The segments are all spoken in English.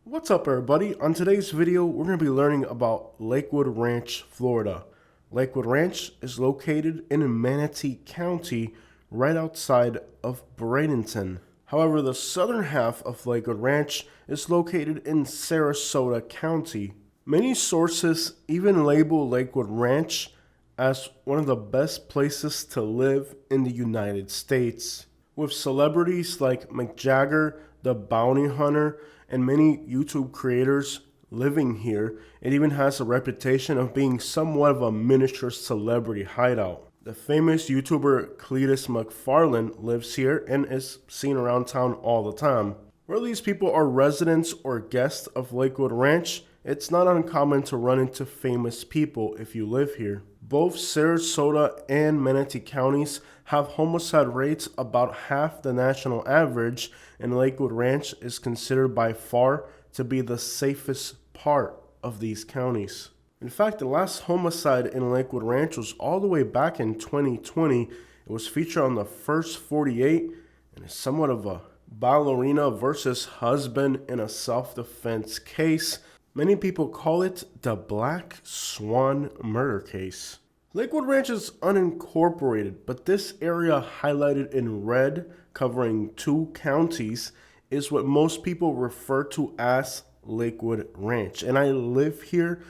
What's up, everybody? On today's video, we're going to be learning about Lakewood Ranch, Florida. Lakewood Ranch is located in Manatee County, right outside of Bradenton. However, the southern half of Lakewood Ranch is located in Sarasota County. Many sources even label Lakewood Ranch as one of the best places to live in the United States, with celebrities like Mick Jagger, the bounty hunter, and many YouTube creators living here. It even has a reputation of being somewhat of a miniature celebrity hideout. The famous YouTuber Cletus McFarland lives here and is seen around town all the time. Whether these people are residents or guests of Lakewood Ranch, it's not uncommon to run into famous people if you live here. Both Sarasota and Manatee counties have homicide rates about half the national average, and Lakewood Ranch is considered by far to be the safest part of these counties. In fact, the last homicide in Lakewood Ranch was all the way back in 2020. It was featured on the First 48, and it's somewhat of a ballerina versus husband in a self-defense case. Many people call it the Black Swan murder case. Lakewood Ranch is unincorporated, but this area highlighted in red, covering 2 counties, is what most people refer to as Lakewood Ranch. And I live here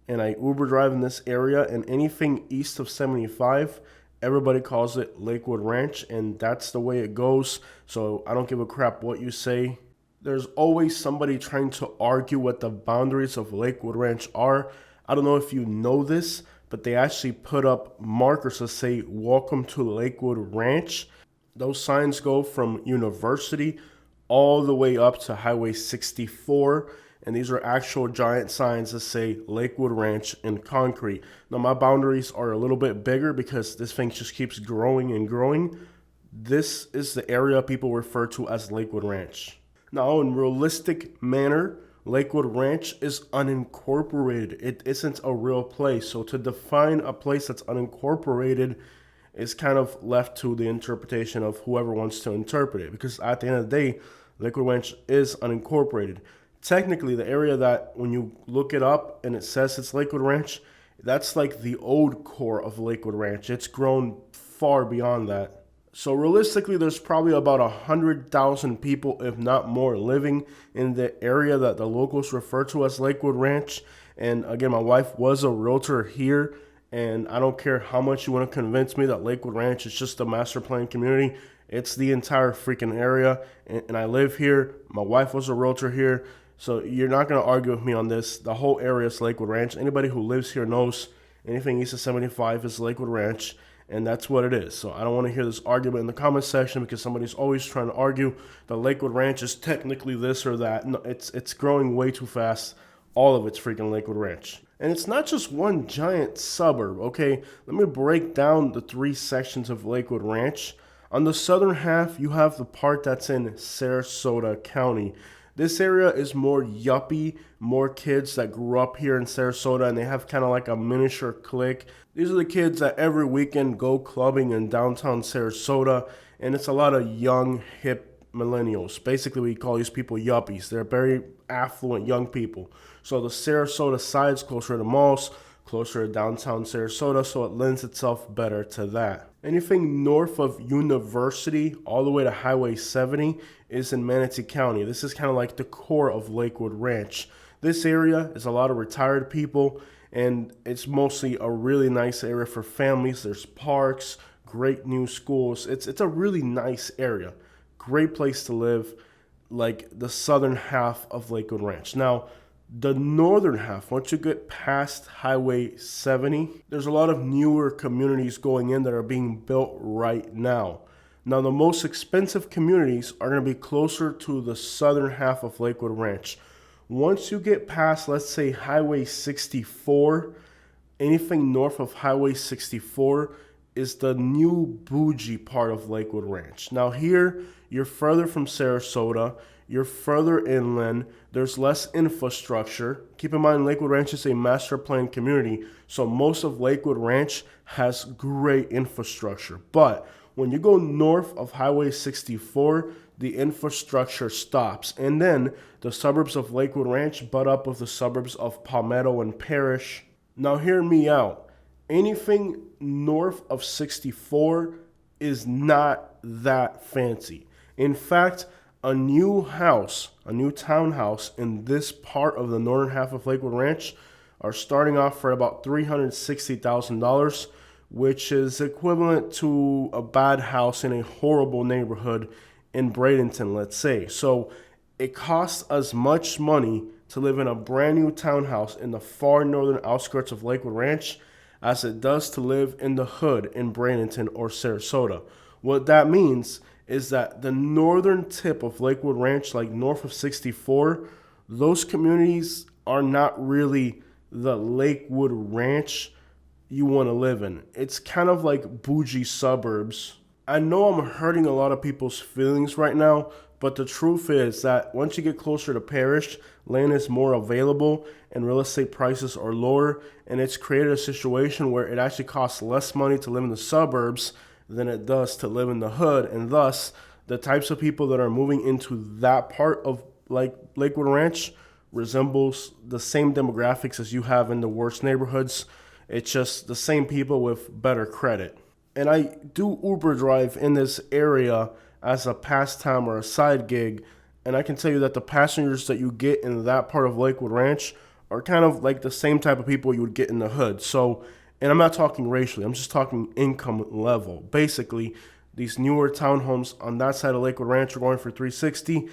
and I Uber drive in this area, and anything east of 75, everybody calls it Lakewood Ranch, and that's the way it goes. So I don't give a crap what you say. There's always somebody trying to argue what the boundaries of Lakewood Ranch are. I don't know if you know this, but they actually put up markers that say, "Welcome to Lakewood Ranch." Those signs go from University all the way up to Highway 64. And these are actual giant signs that say Lakewood Ranch in concrete. Now, my boundaries are a little bit bigger because this thing just keeps growing and growing. This is the area people refer to as Lakewood Ranch. Now, in realistic manner, Lakewood Ranch is unincorporated. It isn't a real place. So to define a place that's unincorporated is kind of left to the interpretation of whoever wants to interpret it. Because at the end of the day, Lakewood Ranch is unincorporated. Technically, the area that when you look it up and it says it's Lakewood Ranch, that's like the old core of Lakewood Ranch. It's grown far beyond that. So realistically, there's probably about 100,000 people, if not more, living in the area that the locals refer to as Lakewood Ranch. And again, my wife was a realtor here, and I don't care how much you want to convince me that Lakewood Ranch is just a master plan community. It's the entire freaking area, and I live here. My wife was a realtor here, so you're not going to argue with me on this. The whole area is Lakewood Ranch. Anybody who lives here knows anything east of 75 is Lakewood Ranch. And that's what it is. So I don't want to hear this argument in the comment section because somebody's always trying to argue that Lakewood Ranch is technically this or that. No, it's growing way too fast. All of it's freaking Lakewood Ranch. And it's not just one giant suburb, okay? Let me break down the 3 sections of Lakewood Ranch. On the southern half, you have the part that's in Sarasota County. This area is more yuppie, more kids that grew up here in Sarasota, and they have kind of like a miniature clique. These are the kids that every weekend go clubbing in downtown Sarasota, and it's a lot of young, hip millennials. Basically, we call these people yuppies. They're very affluent young people. So the Sarasota side is closer to malls, closer to downtown Sarasota, so it lends itself better to that. Anything north of University all the way to Highway 70 is in Manatee County. This is kind of like the core of Lakewood Ranch. This area is a lot of retired people, and it's mostly a really nice area for families. There's parks, great new schools. It's a really nice area. Great place to live, like the southern half of Lakewood Ranch. Now, the northern half, once you get past Highway 70, there's a lot of newer communities going in that are being built right now. Now, the most expensive communities are going to be closer to the southern half of Lakewood Ranch. Once you get past, let's say, Highway 64, anything north of Highway 64 is the new bougie part of Lakewood Ranch. Now, here, you're further from Sarasota. You're further inland, there's less infrastructure. Keep in mind, Lakewood Ranch is a master plan community, so most of Lakewood Ranch has great infrastructure. But when you go north of Highway 64, the infrastructure stops. And then the suburbs of Lakewood Ranch butt up with the suburbs of Palmetto and Parrish. Now, hear me out. Anything north of 64 is not that fancy. In fact, a new townhouse in this part of the northern half of Lakewood Ranch are starting off for about $360,000, which is equivalent to a bad house in a horrible neighborhood in Bradenton, let's say. So it costs as much money to live in a brand new townhouse in the far northern outskirts of Lakewood Ranch as it does to live in the hood in Bradenton or Sarasota. What that means is that the northern tip of Lakewood Ranch, like north of 64, those communities are not really the Lakewood Ranch you want to live in. It's kind of like bougie suburbs. I know I'm hurting a lot of people's feelings right now, but the truth is that once you get closer to Parrish, land is more available and real estate prices are lower, and it's created a situation where it actually costs less money to live in the suburbs than it does to live in the hood, and thus the types of people that are moving into that part of like Lakewood Ranch resembles the same demographics as you have in the worst neighborhoods. It's just the same people with better credit. And I do Uber drive in this area as a pastime or a side gig, and I can tell you that the passengers that you get in that part of Lakewood Ranch are kind of like the same type of people you would get in the hood. So, and I'm not talking racially, I'm just talking income level. Basically, these newer townhomes on that side of Lakewood Ranch are going for $360.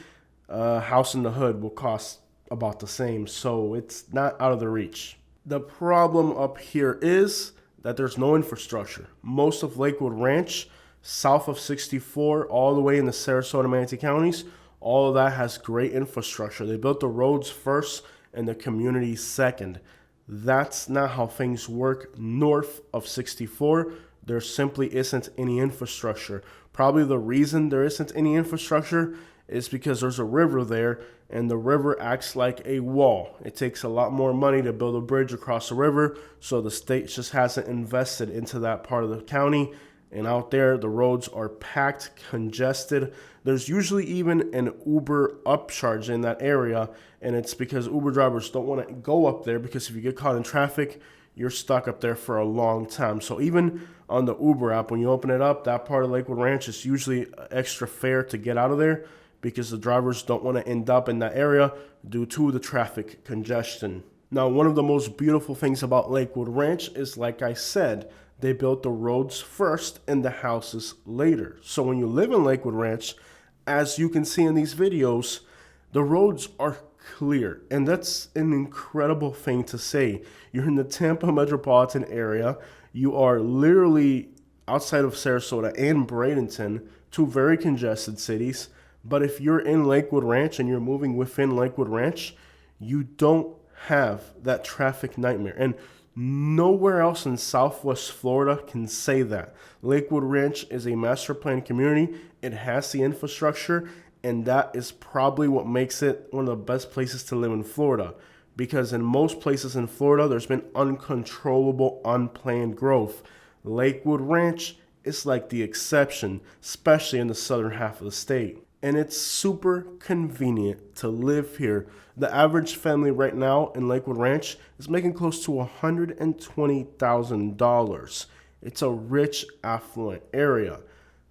House in the hood will cost about the same, so it's not out of the reach. The problem up here is that there's no infrastructure. Most of Lakewood Ranch, south of 64, all the way in the Sarasota, Manatee counties, all of that has great infrastructure. They built the roads first and the community second. That's not how things work north of 64. There simply isn't any infrastructure. Probably the reason there isn't any infrastructure is because there's a river there, and the river acts like a wall. It takes a lot more money to build a bridge across the river, so the state just hasn't invested into that part of the county. And out there, the roads are packed, congested. There's usually even an Uber upcharge in that area, and it's because Uber drivers don't want to go up there, because if you get caught in traffic, you're stuck up there for a long time. So even on the Uber app, when you open it up, that part of Lakewood Ranch is usually extra fare to get out of there, because the drivers don't want to end up in that area due to the traffic congestion. Now, one of the most beautiful things about Lakewood Ranch is, like I said, they built the roads first and the houses later. So when you live in Lakewood Ranch, as you can see in these videos, the roads are clear. And that's an incredible thing to say. You're in the Tampa metropolitan area. You are literally outside of Sarasota and Bradenton, two very congested cities. But if you're in Lakewood Ranch and you're moving within Lakewood Ranch, you don't have that traffic nightmare. And nowhere else in Southwest Florida can say that. Lakewood Ranch is a master plan community. It has the infrastructure, and that is probably what makes it one of the best places to live in Florida. Because in most places in Florida, there's been uncontrollable, unplanned growth. Lakewood Ranch is like the exception, especially in the southern half of the state. And it's super convenient to live here. The average family right now in Lakewood Ranch is making close to $120,000. It's a rich, affluent area.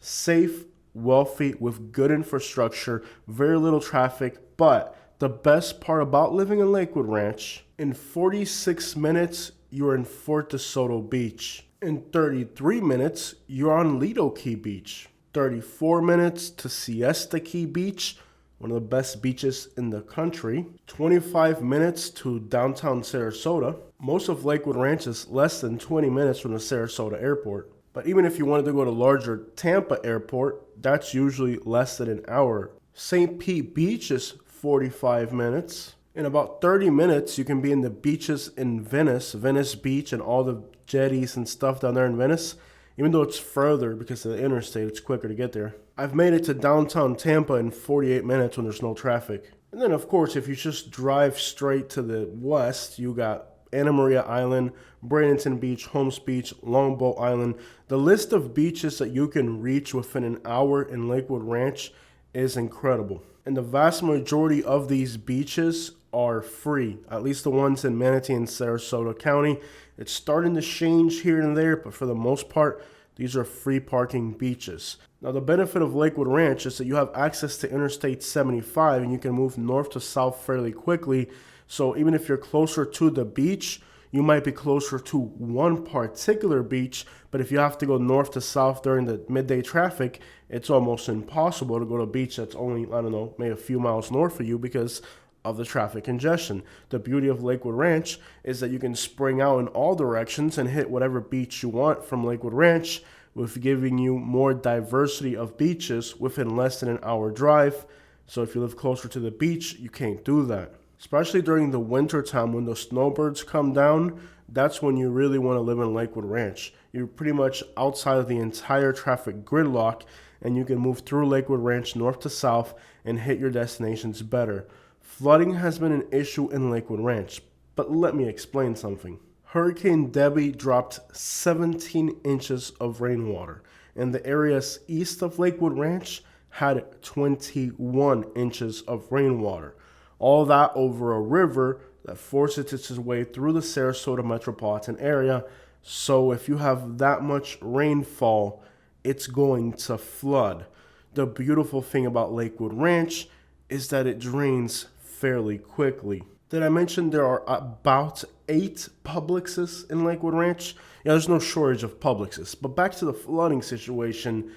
Safe, wealthy, with good infrastructure, very little traffic. But the best part about living in Lakewood Ranch, in 46 minutes, you're in Fort DeSoto Beach. In 33 minutes, you're on Lido Key Beach. 34 minutes to Siesta Key Beach, one of the best beaches in the country. 25 minutes to downtown Sarasota. Most of Lakewood Ranch is less than 20 minutes from the Sarasota airport. But even if you wanted to go to larger Tampa airport, that's usually less than an hour. St. Pete Beach is 45 minutes. In about 30 minutes, you can be in the beaches in Venice Beach, and all the jetties and stuff down there in Venice. Even though it's further because of the interstate, it's quicker to get there. I've made it to downtown Tampa in 48 minutes when there's no traffic. And then, of course, if you just drive straight to the west, you got Anna Maria Island, Bradenton Beach, Holmes Beach, Longboat Island. The list of beaches that you can reach within an hour in Lakewood Ranch is incredible. And the vast majority of these beaches are free, at least the ones in Manatee and Sarasota County. It's starting to change here and there, but for the most part, these are free parking beaches. Now, the benefit of Lakewood Ranch is that you have access to Interstate 75 and you can move north to south fairly quickly. So even if you're closer to the beach, you might be closer to one particular beach, but if you have to go north to south during the midday traffic, it's almost impossible to go to a beach that's only, I don't know, maybe a few miles north of you because of the traffic congestion. The beauty of Lakewood Ranch is that you can spring out in all directions and hit whatever beach you want from Lakewood Ranch, with giving you more diversity of beaches within less than an hour drive. So if you live closer to the beach, you can't do that. Especially during the winter time when the snowbirds come down, that's when you really want to live in Lakewood Ranch. You're pretty much outside of the entire traffic gridlock, and you can move through Lakewood Ranch north to south and hit your destinations better. Flooding has been an issue in Lakewood Ranch, but let me explain something. Hurricane Debby dropped 17 inches of rainwater, and the areas east of Lakewood Ranch had 21 inches of rainwater. All that over a river that forces its way through the Sarasota metropolitan area. So if you have that much rainfall, it's going to flood. The beautiful thing about Lakewood Ranch is that it drains fairly quickly. Did I mention there are about 8 Publixes in Lakewood Ranch? Yeah, there's no shortage of Publixes. But back to the flooding situation,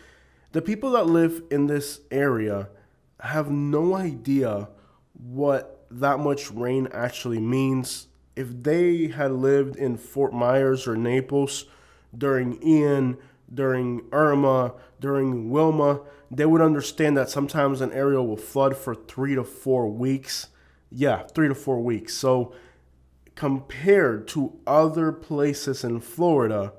the people that live in this area have no idea what that much rain actually means. If they had lived in Fort Myers or Naples during Ian, during Irma, during Wilma, they would understand that sometimes an area will flood for 3 to 4 weeks. Yeah, 3 to 4 weeks. So compared to other places in Florida,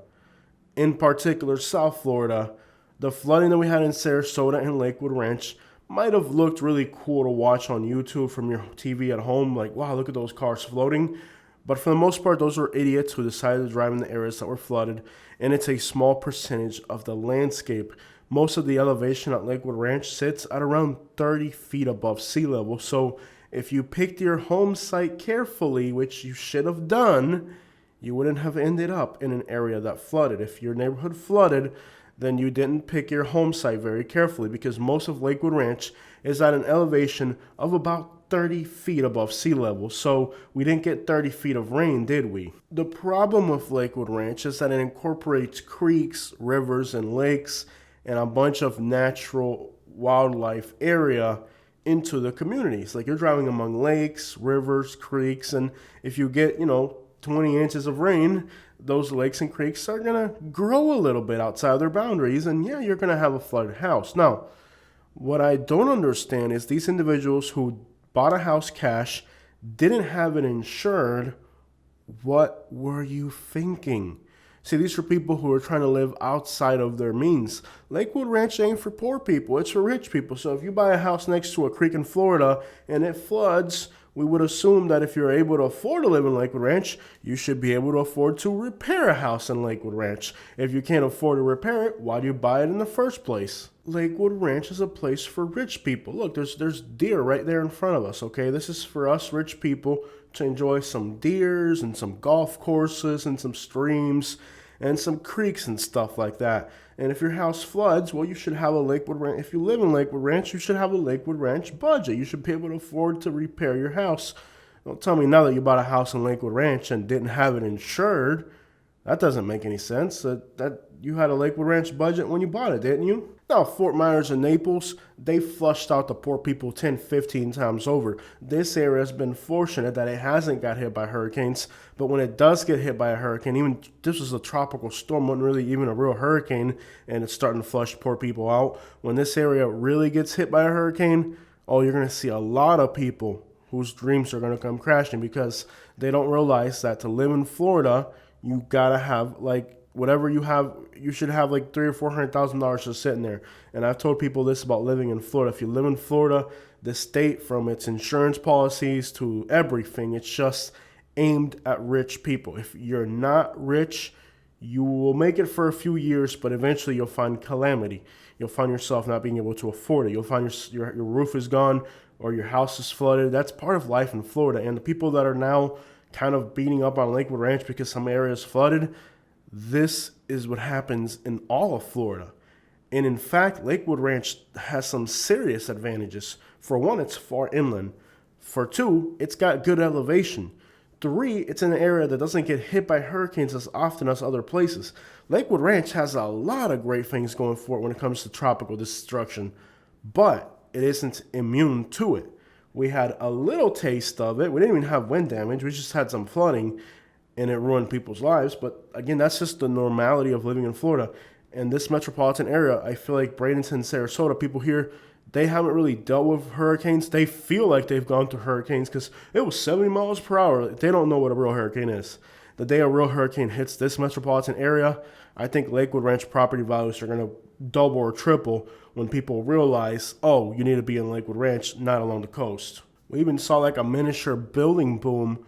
in particular South Florida, the flooding that we had in Sarasota and Lakewood Ranch might have looked really cool to watch on YouTube from your TV at home. Like, wow, look at those cars floating. But for the most part, those were idiots who decided to drive in the areas that were flooded. And it's a small percentage of the landscape. Most of the elevation at Lakewood Ranch sits at around 30 feet above sea level. So if you picked your home site carefully, which you should have done, you wouldn't have ended up in an area that flooded. If your neighborhood flooded, then you didn't pick your home site very carefully, because most of Lakewood Ranch is at an elevation of about 30 feet above sea level. So we didn't get 30 feet of rain, did we? The problem with Lakewood Ranch is that it incorporates creeks, rivers, and lakes, and a bunch of natural wildlife area into the communities. Like, you're driving among lakes, rivers, creeks, and if you get, 20 inches of rain, those lakes and creeks are going to grow a little bit outside their boundaries, and yeah, you're going to have a flooded house. Now, what I don't understand is these individuals who bought a house cash, didn't have it insured. What were you thinking? See, these are people who are trying to live outside of their means. Lakewood Ranch ain't for poor people, it's for rich people. So if you buy a house next to a creek in Florida and it floods, we would assume that if you're able to afford to live in Lakewood Ranch, you should be able to afford to repair a house in Lakewood Ranch. If you can't afford to repair it, why do you buy it in the first place? Lakewood Ranch is a place for rich people. Look, there's deer right there in front of us, okay? This is for us rich people to enjoy some deers and some golf courses and some streams and some creeks and stuff like that. And if your house floods, well, you should have a Lakewood Ranch. If you live in Lakewood Ranch, you should have a Lakewood Ranch budget. You should be able to afford to repair your house. Don't tell me now that you bought a house in Lakewood Ranch and didn't have it insured. That doesn't make any sense. That you had a Lakewood Ranch budget when you bought it, didn't you? Now, Fort Myers and Naples, they flushed out the poor people 10, 15 times over. This area has been fortunate that it hasn't got hit by hurricanes, but when it does get hit by a hurricane, even this was a tropical storm, wasn't really even a real hurricane, and it's starting to flush poor people out. When this area really gets hit by a hurricane, oh, you're going to see a lot of people whose dreams are going to come crashing, because they don't realize that to live in Florida, you got to have, like, whatever you have, you should have like $300,000 or $400,000 just sitting there. And I've told people this about living in Florida. If you live in Florida, the state, from its insurance policies to everything, it's just aimed at rich people. If you're not rich, you will make it for a few years, but eventually you'll find calamity. You'll find yourself not being able to afford it. You'll find your roof is gone or your house is flooded. That's part of life in Florida. And the people that are now kind of beating up on Lakewood Ranch because some areas flooded, this is what happens in all of Florida. And in fact, Lakewood Ranch has some serious advantages. For one, it's far inland. For two, it's got good elevation. Three, it's in an area that doesn't get hit by hurricanes as often as other places. Lakewood Ranch has a lot of great things going for it when it comes to tropical destruction, but it isn't immune to it. We had a little taste of it. We didn't even have wind damage. We just had some flooding, and it ruined people's lives. But again, that's just the normality of living in Florida. And this metropolitan area, I feel like Bradenton, Sarasota, people here, they haven't really dealt with hurricanes. They feel like they've gone through hurricanes because it was 70 miles per hour. They don't know what a real hurricane is. The day a real hurricane hits this metropolitan area, I think Lakewood Ranch property values are going to double or triple when people realize, oh, you need to be in Lakewood Ranch, not along the coast. We even saw like a miniature building boom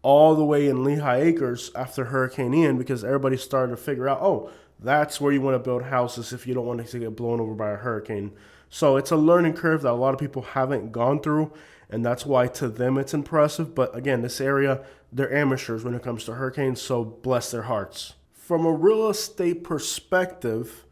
all the way in Lehigh Acres after Hurricane Ian because everybody started to figure out, oh, that's where you want to build houses if you don't want to get blown over by a hurricane. So it's a learning curve that a lot of people haven't gone through, and that's why to them it's impressive. But again, this area, they're amateurs when it comes to hurricanes, so bless their hearts. From a real estate perspective,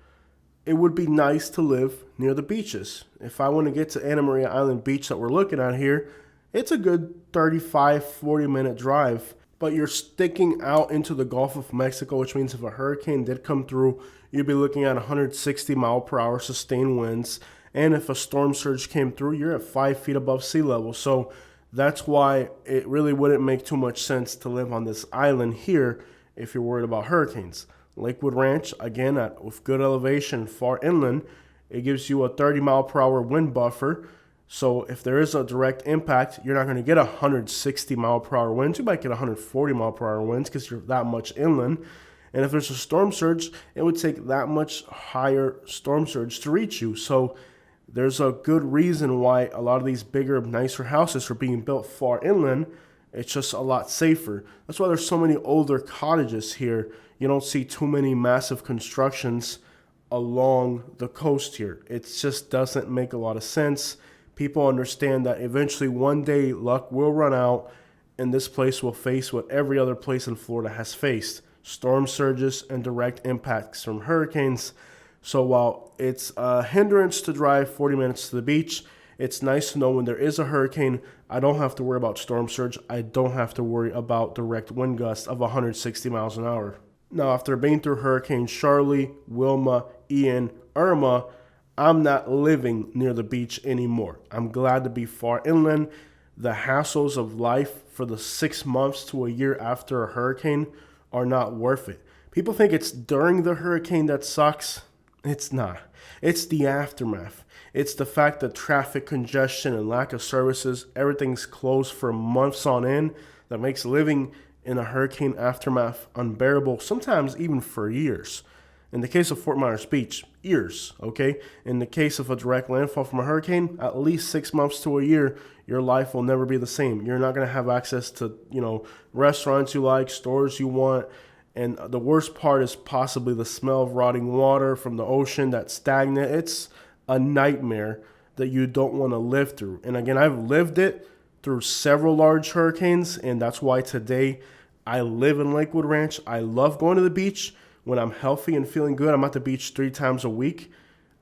it would be nice to live near the beaches. If I want to get to Anna Maria Island Beach that we're looking at here, it's a good 35, 40-minute drive. But you're sticking out into the Gulf of Mexico, which means if a hurricane did come through, you'd be looking at 160 mile per hour sustained winds. And if a storm surge came through, you're at 5 feet above sea level. So that's why it really wouldn't make too much sense to live on this island here if you're worried about hurricanes. Lakewood Ranch, again, with good elevation, far inland, it gives you a 30 mile per hour wind buffer. So if there is a direct impact, you're not going to get 160 mile per hour winds. You might get 140 mile per hour winds because you're that much inland. And if there's a storm surge, it would take that much higher storm surge to reach you. So there's a good reason why a lot of these bigger, nicer houses are being built far inland. It's just a lot safer. That's why there's so many older cottages here. You don't see too many massive constructions along the coast here. It just doesn't make a lot of sense. People understand that eventually one day luck will run out and this place will face what every other place in Florida has faced: storm surges and direct impacts from hurricanes. So while it's a hindrance to drive 40 minutes to the beach, it's nice to know when there is a hurricane, I don't have to worry about storm surge. I don't have to worry about direct wind gusts of 160 miles an hour. Now, after being through Hurricane Charley, Wilma, Ian, Irma, I'm not living near the beach anymore. I'm glad to be far inland. The hassles of life for the 6 months to a year after a hurricane are not worth it. People think it's during the hurricane that sucks. It's not. It's the aftermath. It's the fact that traffic congestion and lack of services, everything's closed for months on end, that makes living in a hurricane aftermath unbearable, sometimes even for years. In the case of Fort Myers Beach, years, okay? In the case of a direct landfall from a hurricane, at least 6 months to a year, your life will never be the same. You're not going to have access to, restaurants you like, stores you want. And the worst part is possibly the smell of rotting water from the ocean that's stagnant. It's a nightmare that you don't want to live through. And again, I've lived it through several large hurricanes, and that's why today I live in Lakewood Ranch. I love going to the beach. When I'm healthy and feeling good, I'm at the beach 3 times a week.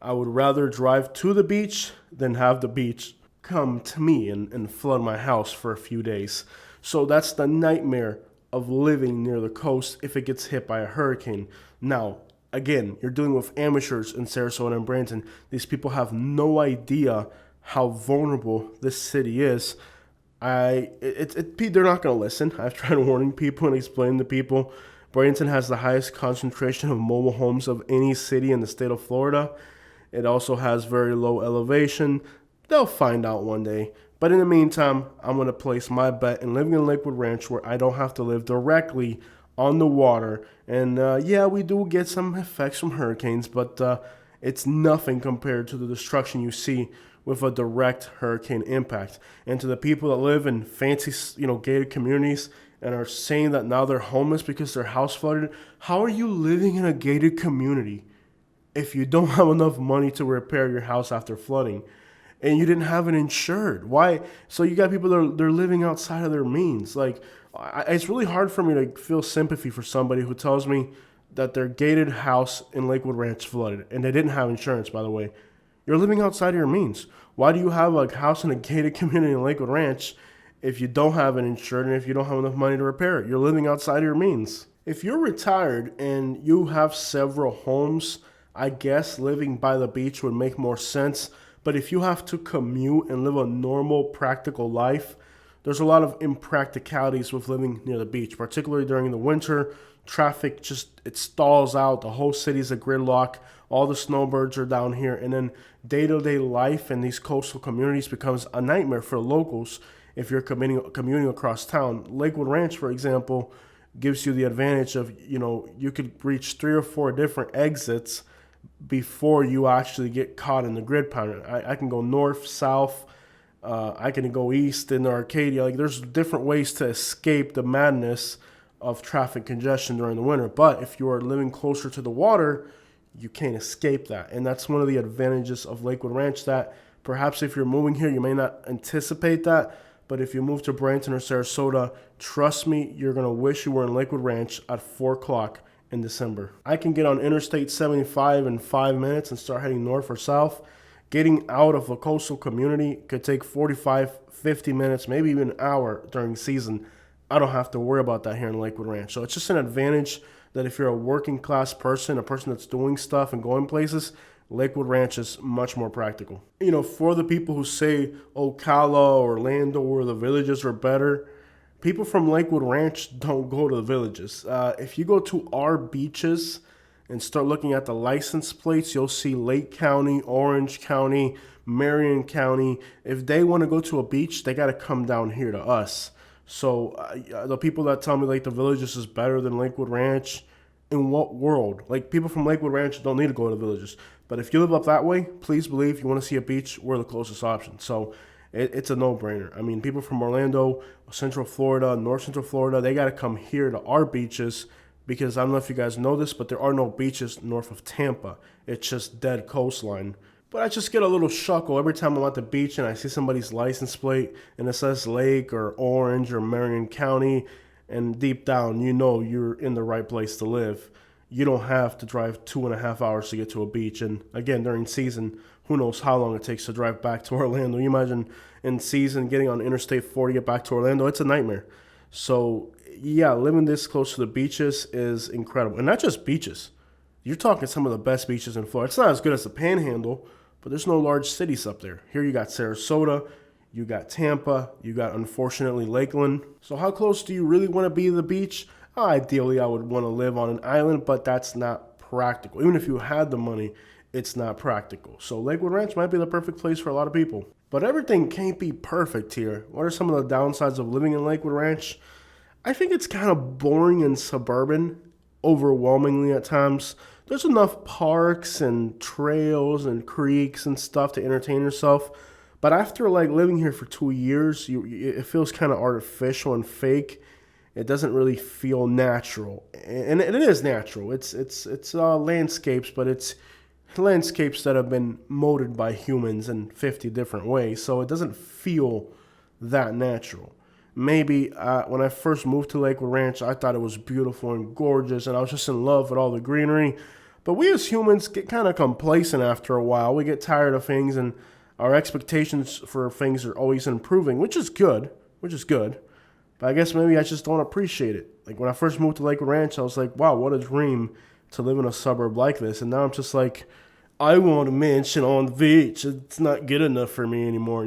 I would rather drive to the beach than have the beach come to me and flood my house for a few days. So that's the nightmare of living near the coast if it gets hit by a hurricane. Now, again, you're dealing with amateurs in Sarasota and Bradenton. These people have no idea how vulnerable this city is. They're not going to listen. I've tried warning people and explaining to people. Bradenton has the highest concentration of mobile homes of any city in the state of Florida. It also has very low elevation. They'll find out one day. But in the meantime, I'm going to place my bet in living in Lakewood Ranch where I don't have to live directly on the water. And we do get some effects from hurricanes, but it's nothing compared to the destruction you see with a direct hurricane impact. And to the people that live in fancy, gated communities, and are saying that now they're homeless because their house flooded. How are you living in a gated community if you don't have enough money to repair your house after flooding and you didn't have it insured? Why? So you got people that they're living outside of their means. Like, it's really hard for me to feel sympathy for somebody who tells me that their gated house in Lakewood Ranch flooded and they didn't have insurance, by the way. You're living outside of your means. Why do you have a house in a gated community in Lakewood Ranch if you don't have it insured and if you don't have enough money to repair it? You're living outside of your means. If you're retired and you have several homes, I guess living by the beach would make more sense. But if you have to commute and live a normal, practical life, there's a lot of impracticalities with living near the beach, particularly during the winter. Traffic it stalls out. The whole city's a gridlock. All the snowbirds are down here. And then day-to-day life in these coastal communities becomes a nightmare for locals if you're commuting across town. Lakewood Ranch, for example, gives you the advantage of, you could reach 3 or 4 different exits before you actually get caught in the grid pattern. I can go north, south, I can go east in Arcadia. Like, there's different ways to escape the madness of traffic congestion during the winter. But if you are living closer to the water, you can't escape that. And that's one of the advantages of Lakewood Ranch, that perhaps if you're moving here, you may not anticipate that. But if you move to Branson or Sarasota, trust me, you're going to wish you were in Lakewood Ranch at 4 o'clock in December. I can get on Interstate 75 in 5 minutes and start heading north or south. Getting out of a coastal community could take 45, 50 minutes, maybe even an hour during season. I don't have to worry about that here in Lakewood Ranch. So it's just an advantage that if you're a working class person, a person that's doing stuff and going places, Lakewood Ranch is much more practical. For the people who say Ocala, Orlando, or the villages are better, people from Lakewood Ranch don't go to the villages. If you go to our beaches and start looking at the license plates, you'll see Lake County, Orange County, Marion County. If they want to go to a beach, they got to come down here to us. So the people that tell me like the villages is better than Lakewood Ranch, in what world? Like, people from Lakewood Ranch don't need to go to the villages. But if you live up that way, please believe you want to see a beach, we're the closest option. So it's a no-brainer. I mean, people from Orlando, Central Florida, North Central Florida, they got to come here to our beaches, because I don't know if you guys know this, but there are no beaches north of Tampa. It's just dead coastline. But I just get a little chuckle every time I'm at the beach and I see somebody's license plate and it says Lake or Orange or Marion County, and deep down, you're in the right place to live. You don't have to drive 2.5 hours to get to a beach. And again, during season, who knows how long it takes to drive back to Orlando. You imagine in season getting on Interstate 40 to get back to Orlando, it's a nightmare. So yeah, living this close to the beaches is incredible. And not just beaches. You're talking some of the best beaches in Florida. It's not as good as the Panhandle, but there's no large cities up there. Here you got Sarasota, you got Tampa, you got, unfortunately, Lakeland. So how close do you really want to be to the beach? Ideally, I would want to live on an island, but that's not practical. Even if you had the money, it's not practical. So Lakewood Ranch might be the perfect place for a lot of people. But everything can't be perfect here. What are some of the downsides of living in Lakewood Ranch? I think it's kind of boring and suburban, overwhelmingly at times. There's enough parks and trails and creeks and stuff to entertain yourself. But after living here for 2 years, it feels kind of artificial and fake. It doesn't really feel natural, and it is natural. It's landscapes, but it's landscapes that have been molded by humans in 50 different ways. So it doesn't feel that natural. Maybe when I first moved to Lakewood Ranch, I thought it was beautiful and gorgeous, and I was just in love with all the greenery. But we as humans get kind of complacent after a while. We get tired of things, and our expectations for things are always improving, which is good. But I guess maybe I just don't appreciate it. Like, when I first moved to Lakewood Ranch, I was like, wow, what a dream to live in a suburb like this. And now I'm just like, I want a mansion on the beach. It's not good enough for me anymore.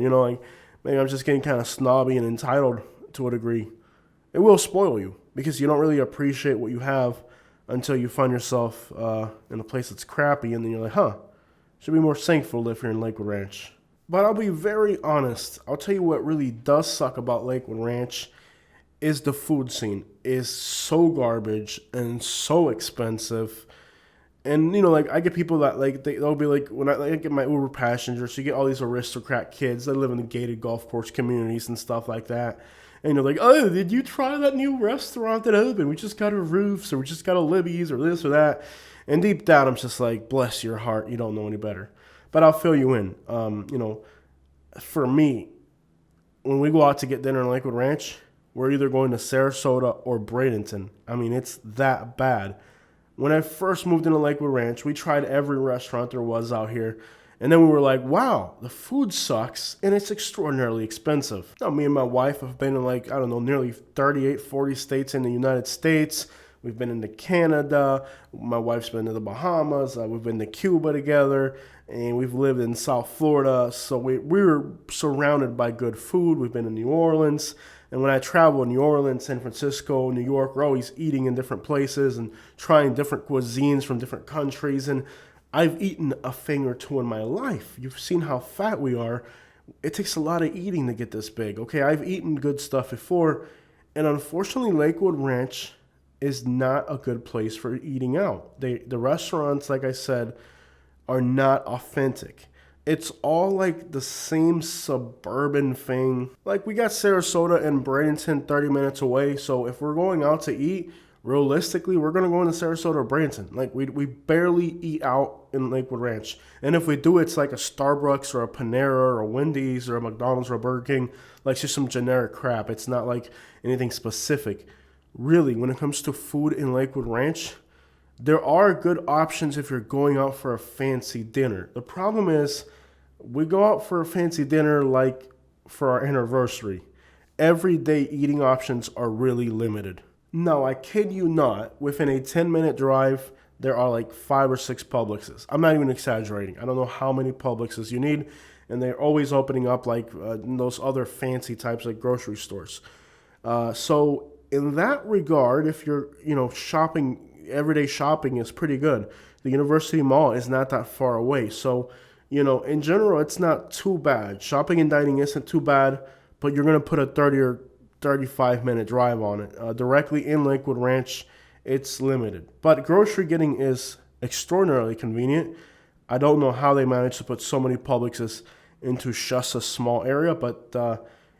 Maybe I'm just getting kind of snobby and entitled to a degree. It will spoil you because you don't really appreciate what you have until you find yourself in a place that's crappy, and then you're like, should be more thankful to live here in Lakewood Ranch. But I'll be very honest. I'll tell you what really does suck about Lakewood Ranch is the food scene is so garbage and so expensive. And, I get people that, they'll be like, when I get my Uber passengers, you get all these aristocrat kids that live in the gated golf course communities and stuff like that. And you're like, oh, did you try that new restaurant that opened? We just got a Roofs, or we just got a Libby's, or this or that. And deep down, I'm just like, bless your heart, you don't know any better. But I'll fill you in. For me, when we go out to get dinner in Lakewood Ranch, we're either going to Sarasota or Bradenton. I mean, it's that bad. When I first moved into Lakewood Ranch, we tried every restaurant there was out here. And then we were like, wow, the food sucks and it's extraordinarily expensive. Now, me and my wife have been in nearly 38, 40 states in the United States. We've been into Canada. My wife's been to the Bahamas. We've been to Cuba together. And we've lived in South Florida. So we were surrounded by good food. We've been in New Orleans. And when I travel in New Orleans, San Francisco, New York, we're always eating in different places and trying different cuisines from different countries. And I've eaten a thing or two in my life. You've seen how fat we are. It takes a lot of eating to get this big. Okay, I've eaten good stuff before. And unfortunately, Lakewood Ranch is not a good place for eating out. The restaurants, like I said, are not authentic. It's all like the same suburban thing. Like we got Sarasota and Bradenton 30 minutes away. So if we're going out to eat, realistically, we're going to go into Sarasota or Bradenton. Like we barely eat out in Lakewood Ranch. And if we do, it's like a Starbucks or a Panera or a Wendy's or a McDonald's or a Burger King. Like just some generic crap. It's not like anything specific. Really, when it comes to food in Lakewood Ranch, there are good options if you're going out for a fancy dinner. The problem is, we go out for a fancy dinner like for our anniversary. Everyday eating options are really limited. No, I kid you not, within a 10-minute drive, there are like 5 or 6 Publixes. I'm not even exaggerating. I don't know how many Publixes you need, and they're always opening up like those other fancy types like grocery stores. So in that regard, if you're, shopping, everyday shopping is pretty good. The University Mall is not that far away. So, in general, it's not too bad. Shopping and dining isn't too bad, but you're going to put a 30 or 35-minute drive on it. Directly in Lakewood Ranch, it's limited. But grocery getting is extraordinarily convenient. I don't know how they managed to put so many Publixes into just a small area, but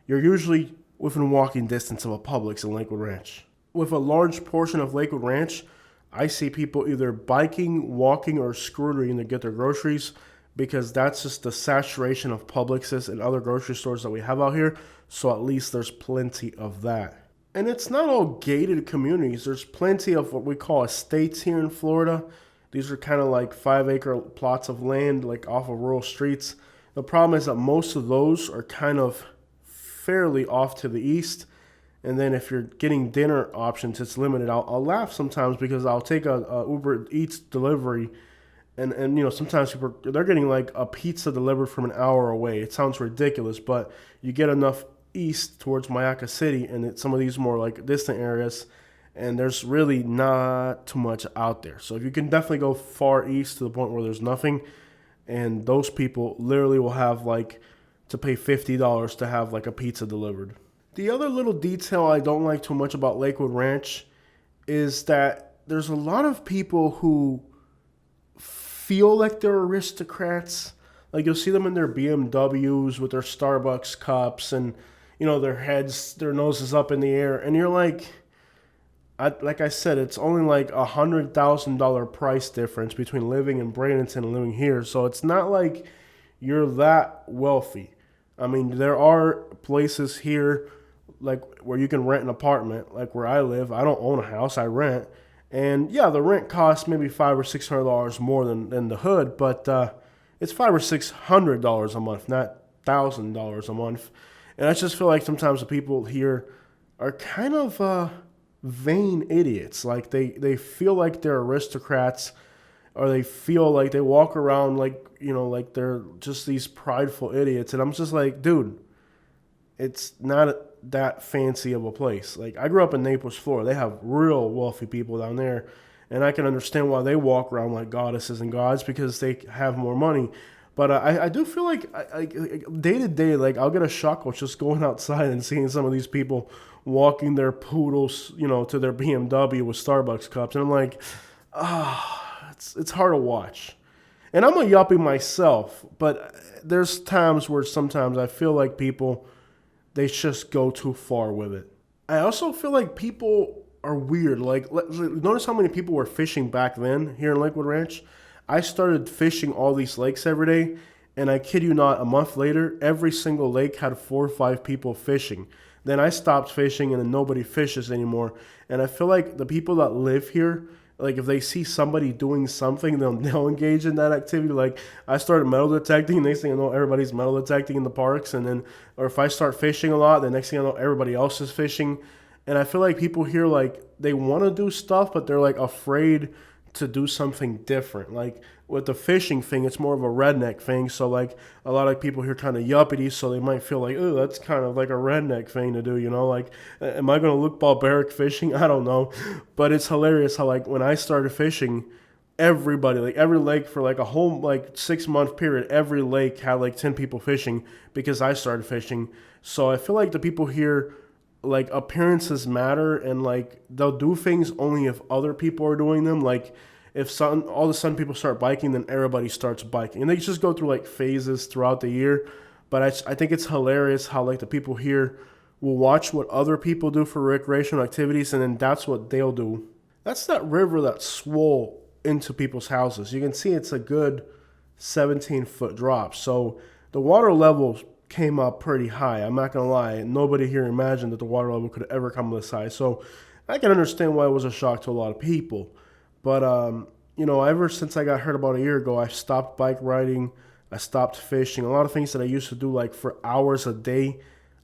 you're usually within walking distance of a Publix in Lakewood Ranch. With a large portion of Lakewood Ranch, I see people either biking, walking, or scootering to get their groceries because that's just the saturation of Publixes and other grocery stores that we have out here. So at least there's plenty of that. And it's not all gated communities. There's plenty of what we call estates here in Florida. These are kind of like 5-acre plots of land, like off of rural streets. The problem is that most of those are kind of fairly off to the east. And then if you're getting dinner options, it's limited. I'll laugh sometimes because I'll take a Uber Eats delivery, and sometimes people, they're getting like a pizza delivered from an hour away. It sounds ridiculous, but you get enough east towards Mayaca City and some of these more like distant areas, and there's really not too much out there. So if you can definitely go far east to the point where there's nothing, and those people literally will have like to pay $50 to have like a pizza delivered. The other little detail I don't like too much about Lakewood Ranch is that there's a lot of people who feel like they're aristocrats. Like you'll see them in their BMWs with their Starbucks cups and, their noses up in the air. And you're like, like I said, it's only like $100,000 price difference between living in Bradenton and living here. So it's not like you're that wealthy. I mean, there are places here like where you can rent an apartment, like where I live. I don't own a house, I rent. And yeah, the rent costs maybe $500 or $600 more than the hood, but it's $500 or $600 a month, not $1,000 a month. And I just feel like sometimes the people here are kind of vain idiots. Like they feel like they're aristocrats, or they feel like they walk around like, like they're just these prideful idiots. And I'm just like, dude, it's not that fancy of a place. Like I grew up in Naples, Florida. They have real wealthy people down there, and I can understand why they walk around like goddesses and gods because they have more money. But I do feel like day to day, like I'll get a chuckle just going outside and seeing some of these people walking their poodles, to their BMW with Starbucks cups, and I'm like, it's hard to watch. And I'm a yuppie myself, but there's times where sometimes I feel like people they just go too far with it. I also feel like people are weird. Like, notice how many people were fishing back then here in Lakewood Ranch. I started fishing all these lakes every day, and I kid you not, a month later, every single lake had 4 or 5 people fishing. Then I stopped fishing, and then nobody fishes anymore. And I feel like the people that live here, like if they see somebody doing something, they'll engage in that activity. Like I started metal detecting, next thing I know, everybody's metal detecting in the parks, and then, or if I start fishing a lot, the next thing I know, everybody else is fishing. And I feel like people here, like they want to do stuff, but they're like afraid to do something different. Like with the fishing thing, it's more of a redneck thing. So like a lot of people here kind of yuppity, so they might feel like, oh, that's kind of like a redneck thing to do, you know? Like, am I gonna look barbaric fishing? I don't know, but it's hilarious how like when I started fishing, everybody, like every lake for like a whole like 6 month period, every lake had like 10 people fishing because I started fishing. So I feel like the people here, like appearances matter, and like they'll do things only if other people are doing them. Like if all of a sudden people start biking, then everybody starts biking, and they just go through like phases throughout the year. But I think it's hilarious how like the people here will watch what other people do for recreational activities, and then that's what they'll do. That's that river that swole into people's houses. You can see it's a good 17-foot drop. So the water level came up pretty high. I'm not gonna lie. Nobody here imagined that the water level could ever come this high. So I can understand why it was a shock to a lot of people. But ever since I got hurt about a year ago, I stopped bike riding. I stopped fishing. A lot of things that I used to do like for hours a day,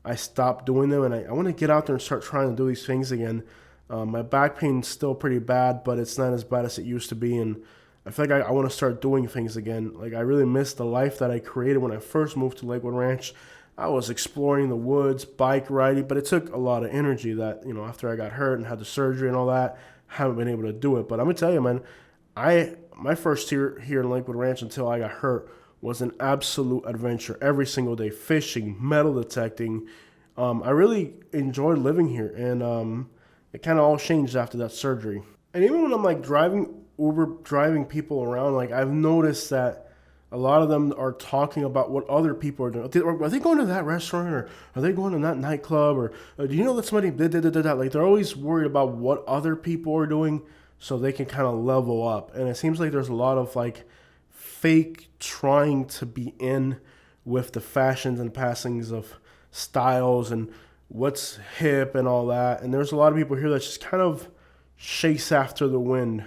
I stopped doing them, and I want to get out there and start trying to do these things again. My back pain's still pretty bad, but it's not as bad as it used to be, and I feel like I want to start doing things again. Like I really miss the life that I created when I first moved to Lakewood Ranch. I was exploring the woods, bike riding, but it took a lot of energy that, after I got hurt and had the surgery and all that, I haven't been able to do it. But I'm going to tell you, man, my first year here in Lakewood Ranch until I got hurt was an absolute adventure every single day, fishing, metal detecting. I really enjoyed living here, and it kind of all changed after that surgery. And even when I'm like driving people around, like I've noticed that a lot of them are talking about what other people are doing. Are they going to that restaurant, or are they going to that nightclub, or do you know that somebody did that? Like they're always worried about what other people are doing so they can kind of level up. And it seems like there's a lot of like fake trying to be in with the fashions and passings of styles and what's hip and all that. And there's a lot of people here that just kind of chase after the wind,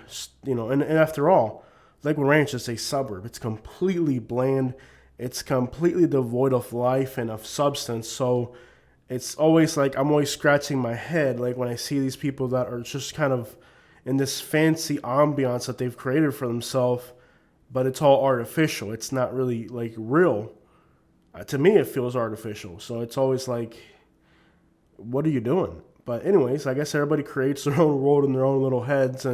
and after all, Lakewood Ranch is a suburb. It's completely bland. It's completely devoid of life and of substance. So it's always like I'm always scratching my head like when I see these people that are just kind of in this fancy ambiance that they've created for themselves, but it's all artificial. It's not really like real. To me, it feels artificial. So it's always like, what are you doing? But anyways, I guess everybody creates their own world in their own little heads,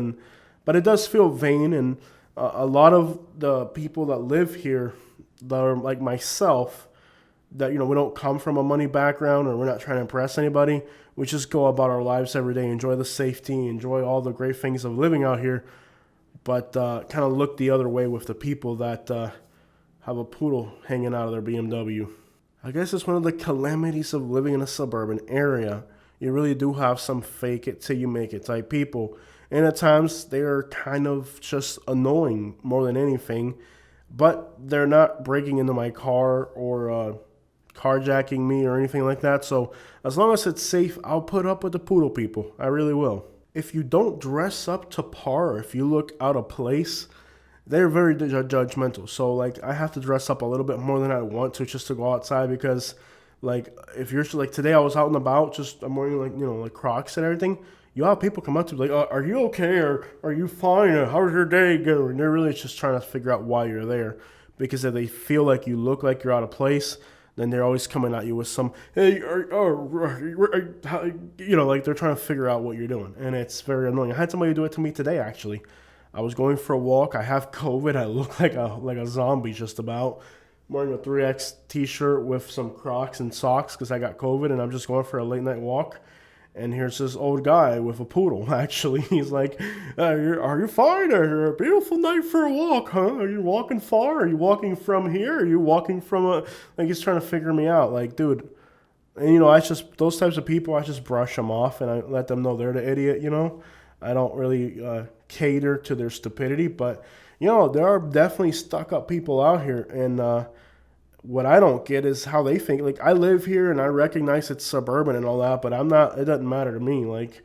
but it does feel vain. And a lot of the people that live here that are like myself, that we don't come from a money background, or we're not trying to impress anybody. We just go about our lives every day, enjoy the safety, enjoy all the great things of living out here, but kind of look the other way with the people that have a poodle hanging out of their BMW. I guess it's one of the calamities of living in a suburban area. You really do have some fake it till you make it type people. And at times, they're kind of just annoying more than anything. But they're not breaking into my car or carjacking me or anything like that. So as long as it's safe, I'll put up with the poodle people. I really will. If you don't dress up to par, or if you look out of place, they're very judgmental. So like I have to dress up a little bit more than I want to just to go outside, because like if you're like today I was out and about, just I'm wearing like Crocs and everything. You have people come up to me like, are you okay, or are you fine, or how's your day going? They're really just trying to figure out why you're there, because if they feel like you look like you're out of place, then they're always coming at you with some, hey, like they're trying to figure out what you're doing, and it's very annoying. I had somebody do it to me today, actually. I was going for a walk. I have COVID. I look like a zombie just about. I'm wearing a 3X t-shirt with some Crocs and socks because I got COVID, and I'm just going for a late night walk. And here's this old guy with a poodle, actually. He's like, are you fine? Are a beautiful night for a walk, huh? Are you walking far? Are you walking from here? Are you walking from like he's trying to figure me out. Like, dude, And I just those types of people, I just brush them off and I let them know they're the idiot. I don't really cater to their stupidity, but there are definitely stuck up people out here, and what I don't get is how they think. Like, I live here and I recognize it's suburban and all that, but I'm not. It doesn't matter to me. Like,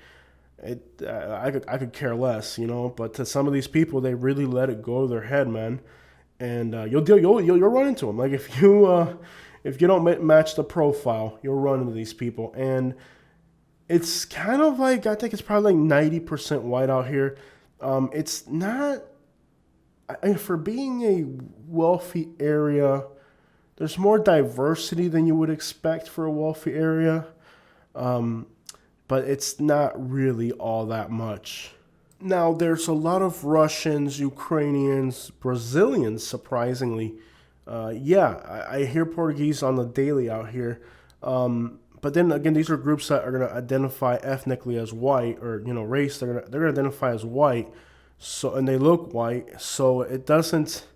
I could care less, But to some of these people, they really let it go to their head, man. And you'll run into them. Like, if you don't match the profile, you'll run into these people, and it's kind of like, I think it's probably like 90% white out here. It's not for being a wealthy area. There's more diversity than you would expect for a wealthy area, um, but it's not really all that much. Now, there's a lot of Russians, Ukrainians, Brazilians, surprisingly. Yeah, I hear Portuguese on the daily out here. But then again, these are groups that are going to identify ethnically as white, or race. They're gonna identify as white, so, and they look white. So it doesn't.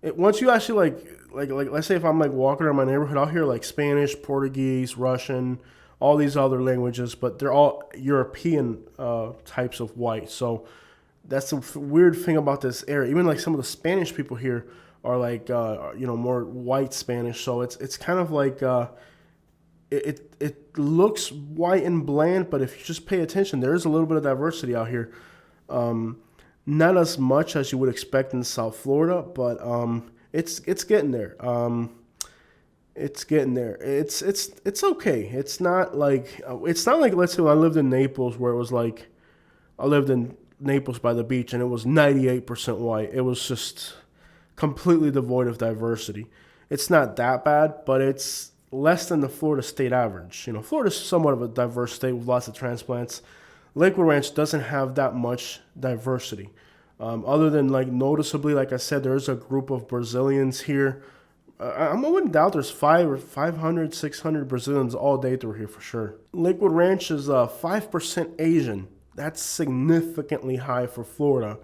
Once you actually like let's say if I'm like walking around my neighborhood, I'll hear like Spanish, Portuguese, Russian, all these other languages, but they're all European types of white. So that's the weird thing about this area. Even like some of the Spanish people here are like more white Spanish. So it's kind of like it looks white and bland, but if you just pay attention, there is a little bit of diversity out here. Not as much as you would expect in South Florida, but it's getting there. It's getting there. It's okay. It's not like let's say when I lived in Naples, where it was like I lived in Naples by the beach and it was 98% white. It was just completely devoid of diversity. It's not that bad, but it's less than the Florida state average. Florida's somewhat of a diverse state with lots of transplants. Lakewood Ranch doesn't have that much diversity. Other than like noticeably, like I said, there's a group of Brazilians here. I wouldn't doubt there's 500, 600 Brazilians all day through here for sure. Lakewood Ranch is 5% Asian. That's significantly high for Florida.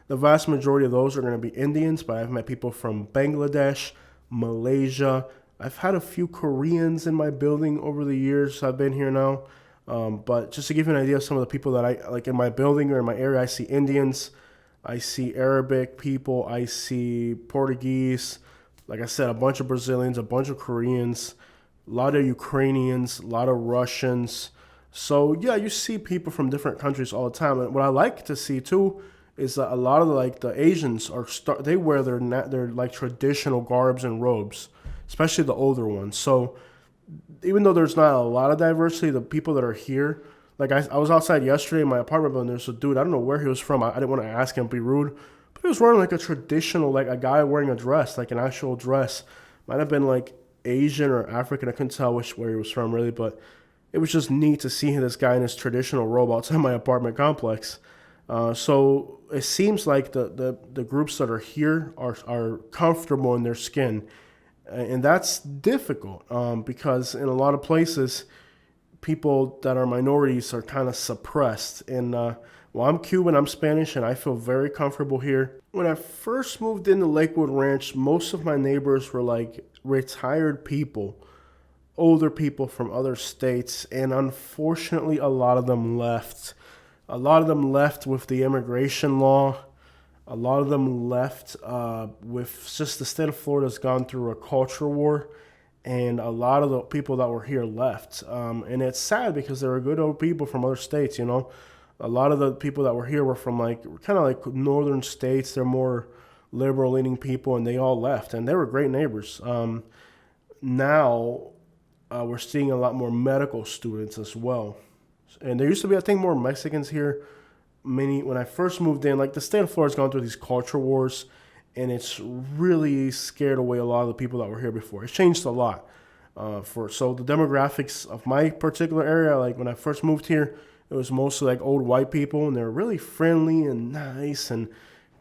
The vast majority of those are going to be Indians, but I've met people from Bangladesh, Malaysia. I've had a few Koreans in my building over the years I've been here now. But just to give you an idea of some of the people that I like in my building or in my area, I see Indians, I see Arabic people, I see Portuguese, like I said, a bunch of Brazilians, a bunch of Koreans, a lot of Ukrainians, a lot of Russians. So yeah, you see people from different countries all the time. And what I like to see too is that a lot of the Asians they wear their like traditional garbs and robes, especially the older ones. So even though there's not a lot of diversity, the people that are here, like I was outside yesterday in my apartment building, there's a dude, I don't know where he was from. I didn't want to ask him, be rude, but he was wearing like a traditional, like a guy wearing a dress, like an actual dress. Might have been like Asian or African. I couldn't tell where he was from really, but it was just neat to see this guy in his traditional robe outside my apartment complex. So it seems like the groups that are here are comfortable in their skin. And that's difficult because in a lot of places, people that are minorities are kind of suppressed. And well, I'm Cuban, I'm Spanish, and I feel very comfortable here. When I first moved into Lakewood Ranch, most of my neighbors were like retired people, older people from other states, and unfortunately, a lot of them left. A lot of them left with the immigration law. A lot of them left with just the state of Florida's gone through a culture war, and a lot of the people that were here left. And it's sad because there were good old people from other states, A lot of the people that were here were from kind of like northern states. They're more liberal leaning people, and they all left, and they were great neighbors. Now we're seeing a lot more medical students as well. And there used to be, I think, more Mexicans here. When I first moved in, like the state of Florida's gone through these culture wars, and it's really scared away a lot of the people that were here before. It's changed a lot. So the demographics of my particular area, like when I first moved here, it was mostly like old white people, and they're really friendly and nice and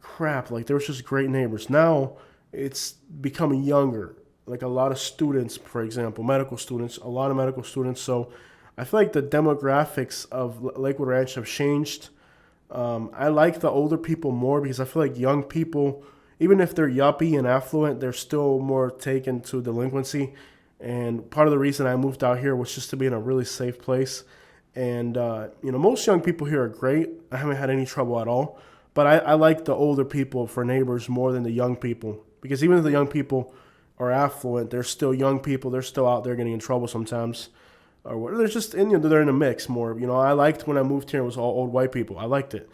crap. Like they were just great neighbors. Now it's becoming younger. Like a lot of students, for example, medical students, a lot of medical students. So I feel like the demographics of Lakewood Ranch have changed. I like the older people more because I feel like young people, even if they're yuppie and affluent, they're still more taken to delinquency. And part of the reason I moved out here was just to be in a really safe place. And, most young people here are great. I haven't had any trouble at all. But I like the older people for neighbors more than the young people. Because even if the young people are affluent, they're still young people. They're still out there getting in trouble sometimes. Or they're just they're in a mix more. I liked when I moved here, it was all old white people. I liked it.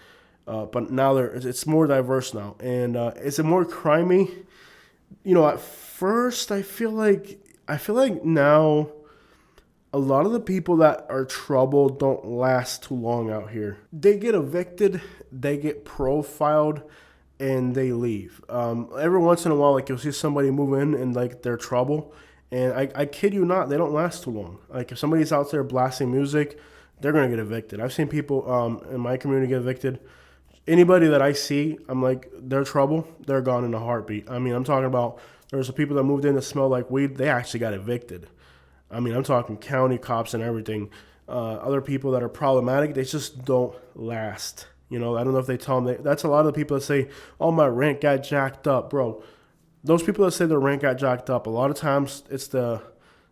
But now it's more diverse now. And is it more crimey? At first I feel like now a lot of the people that are trouble don't last too long out here. They get evicted, they get profiled, and they leave. Every once in a while, like you'll see somebody move in and like they're trouble, and I kid you not, they don't last too long. Like if somebody's out there blasting music, they're gonna get evicted. I've seen people in my community get evicted. Anybody that I see, I'm like, they're trouble, they're gone in a heartbeat. I mean, I'm talking about there's some people that moved in that smell like weed, they actually got evicted. I mean, I'm talking county cops and everything. Other people that are problematic, they just don't last. I don't know if they tell them. That's a lot of the people that say, oh, my rent got jacked up, bro. Those people that say their rent got jacked up, a lot of times it's the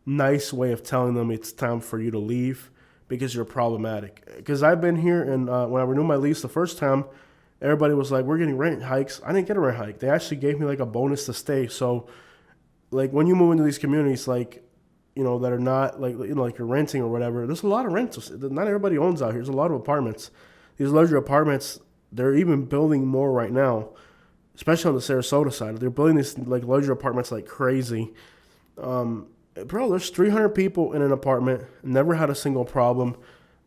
nice way of telling them it's time for you to leave because you're problematic. Because I've been here, and when I renewed my lease the first time, everybody was like, we're getting rent hikes. I didn't get a rent hike. They actually gave me like a bonus to stay. So, like, when you move into these communities, like, that are not like you're renting or whatever, there's a lot of rentals. Not everybody owns out here. There's a lot of apartments. These luxury apartments, they're even building more right now, especially on the Sarasota side. They're building these like luxury apartments like crazy. Bro, there's 300 people in an apartment, never had a single problem.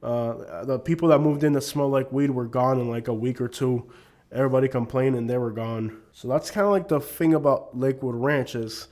The people that moved in that smelled like weed were gone in like a week or two. Everybody complained and they were gone. So that's kind of like the thing about Lakewood Ranch is,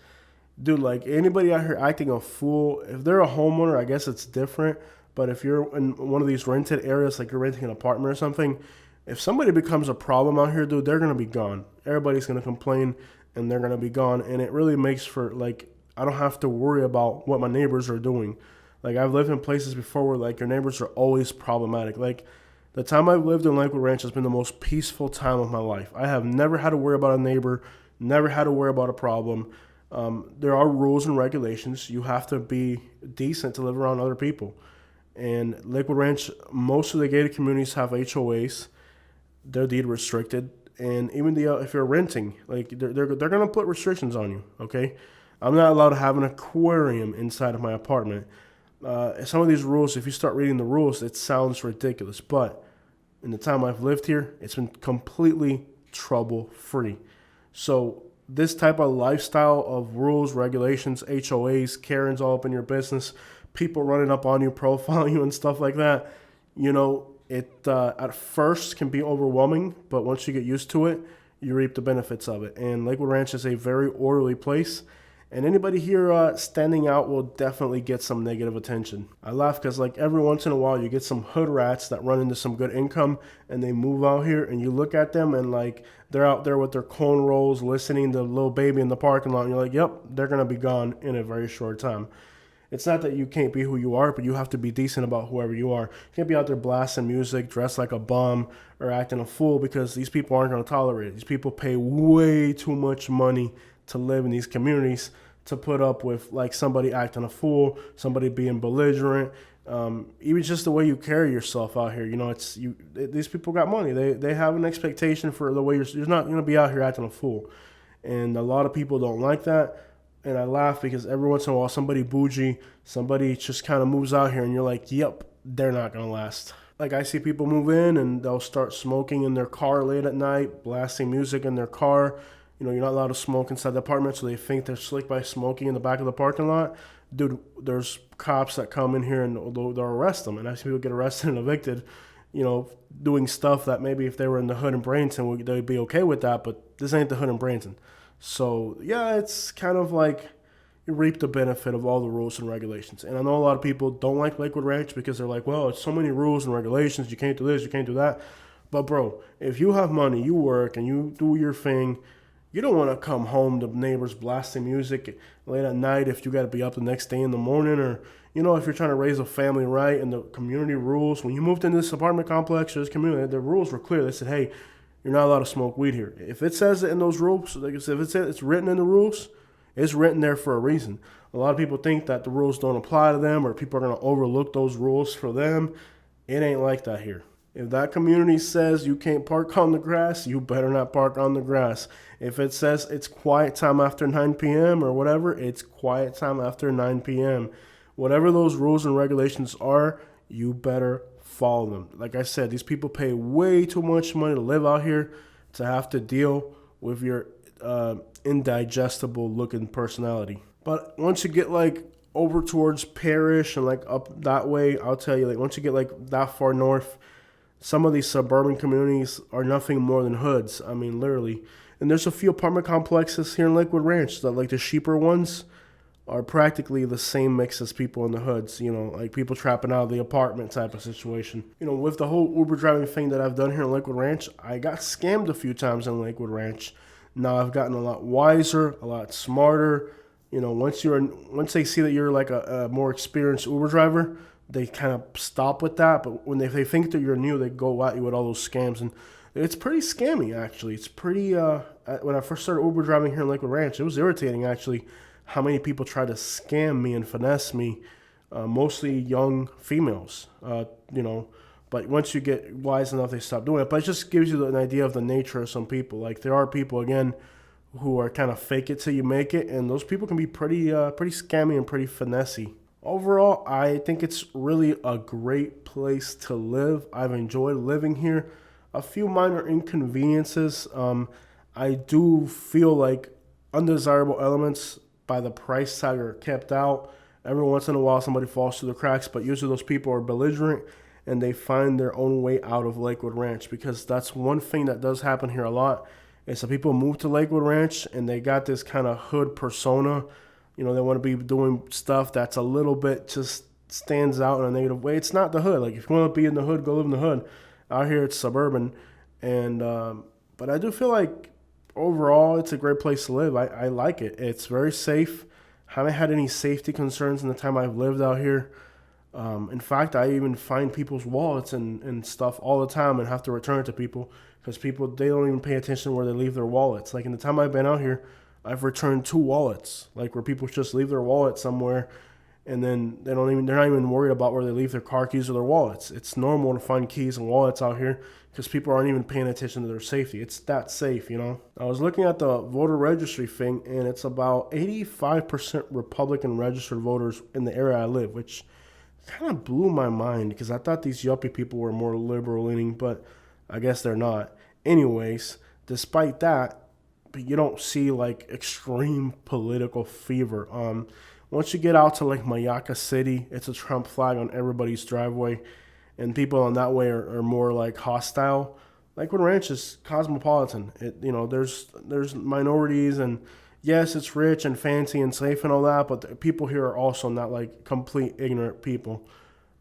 dude, like anybody out here acting a fool, if they're a homeowner, I guess it's different. But if you're in one of these rented areas, like you're renting an apartment or something, if somebody becomes a problem out here, dude, they're going to be gone. Everybody's going to complain and they're going to be gone. And it really makes for like, I don't have to worry about what my neighbors are doing. Like I've lived in places before where like your neighbors are always problematic. Like the time I've lived in Lakewood Ranch has been the most peaceful time of my life. I have never had to worry about a neighbor, never had to worry about a problem. There are rules and regulations. You have to be decent to live around other people. And Lakewood Ranch, most of the gated communities have HOAs. They're deed restricted. And even if you're renting, like they're gonna put restrictions on you. Okay, I'm not allowed to have an aquarium inside of my apartment. Some of these rules, if you start reading the rules, it sounds ridiculous. But in the time I've lived here, it's been completely trouble free. So this type of lifestyle of rules, regulations, HOAs, Karens all up in your business, people running up on you, profiling you and stuff like that, it at first can be overwhelming, but once you get used to it, you reap the benefits of it. And Lakewood Ranch is a very orderly place, and anybody here standing out will definitely get some negative attention. I laugh because like every once in a while you get some hood rats that run into some good income and they move out here and you look at them and like they're out there with their cornrows listening to Lil Baby in the parking lot and you're like, yep, they're going to be gone in a very short time. It's not that you can't be who you are, but you have to be decent about whoever you are. You can't be out there blasting music, dressed like a bum, or acting a fool because these people aren't going to tolerate it. These people pay way too much money to live in these communities to put up with like somebody acting a fool, somebody being belligerent, even just the way you carry yourself out here. These people got money. They have an expectation for the way you're not going to be out here acting a fool, and a lot of people don't like that. And I laugh because every once in a while somebody bougie, somebody just kind of moves out here and you're like, yep, they're not going to last. Like I see people move in and they'll start smoking in their car late at night, blasting music in their car. You're not allowed to smoke inside the apartment, so they think they're slick by smoking in the back of the parking lot. Dude, there's cops that come in here and they'll arrest them. And I see people get arrested and evicted, doing stuff that maybe if they were in the hood in Bradenton, they'd be okay with that. But this ain't the hood in Bradenton. So, yeah, it's kind of like you reap the benefit of all the rules and regulations. And I know a lot of people don't like Lakewood Ranch because they're like, well, it's so many rules and regulations. You can't do this, you can't do that. But, bro, if you have money, you work, and you do your thing, you don't want to come home to neighbors blasting music late at night if you got to be up the next day in the morning. Or, if you're trying to raise a family right and the community rules. When you moved into this apartment complex or this community, the rules were clear. They said, hey, you're not allowed to smoke weed here. If it says it in those rules, like I said, if it's written in the rules, It's written there for a reason. A lot of people think that the rules don't apply to them or people are going to overlook those rules for them. It ain't like that here. If that community says you can't park on the grass, you better not park on the grass. If it says it's quiet time after 9 p.m. or whatever, it's quiet time after 9 p.m. Whatever those rules and regulations are, you better follow them. Like I said, these people pay way too much money to live out here to have to deal with your indigestible looking personality. But once you get like over towards Parrish and like up that way, I'll tell you, like once you get like that far north, some of these suburban communities are nothing more than hoods. I mean, literally. And there's a few apartment complexes here in Lakewood Ranch that, like the cheaper ones, are practically the same mix as people in the hoods. You know, like people trapping out of the apartment type of situation. You know, with the whole Uber driving thing that I've done here in Lakewood Ranch, I got scammed a few times in Lakewood Ranch. Now I've gotten a lot wiser, a lot smarter. You know, once they see that you're like a more experienced Uber driver, they kind of stop with that. But when they think that you're new, they go at you with all those scams. And it's pretty scammy, actually. It's pretty, when I first started Uber driving here in Lakewood Ranch, it was irritating, actually, how many people try to scam me and finesse me, mostly young females, you know. But once you get wise enough, they stop doing it. But it just gives you an idea of the nature of some people. Like, there are people, again, who are kind of fake it till you make it. And those people can be pretty scammy and pretty finessey. Overall, I think it's really a great place to live. I've enjoyed living here. A few minor inconveniences. I do feel like undesirable elements by the price tag are kept out. Every once in a while, somebody falls through the cracks, but usually those people are belligerent and they find their own way out of Lakewood Ranch, because that's one thing that does happen here a lot. Is that people move to Lakewood Ranch and they got this kind of hood persona. You know, they want to be doing stuff that's a little bit just stands out in a negative way. It's not the hood. Like, if you want to be in the hood, go live in the hood. Out here, it's suburban. And but I do feel like overall, it's a great place to live. I like it. It's very safe. Haven't had any safety concerns in the time I've lived out here. In fact, I even find people's wallets and stuff all the time and have to return it to people because people, they don't even pay attention where they leave their wallets. Like, in the time I've been out here, I've returned 2 wallets, like where people just leave their wallet somewhere and then they're not even worried about where they leave their car keys or their wallets. It's normal to find keys and wallets out here because people aren't even paying attention to their safety. It's that safe, you know. I was looking at the voter registry thing, and it's about 85% Republican registered voters in the area I live, which kind of blew my mind because I thought these yuppie people were more liberal leaning, but I guess they're not. Anyways, despite that, you don't see like extreme political fever. Once you get out to like Mayaka City, it's a Trump flag on everybody's driveway, and people on that way are more like hostile. Lakewood Ranch is cosmopolitan. There's minorities, and yes, it's rich and fancy and safe and all that, but the people here are also not like complete ignorant people.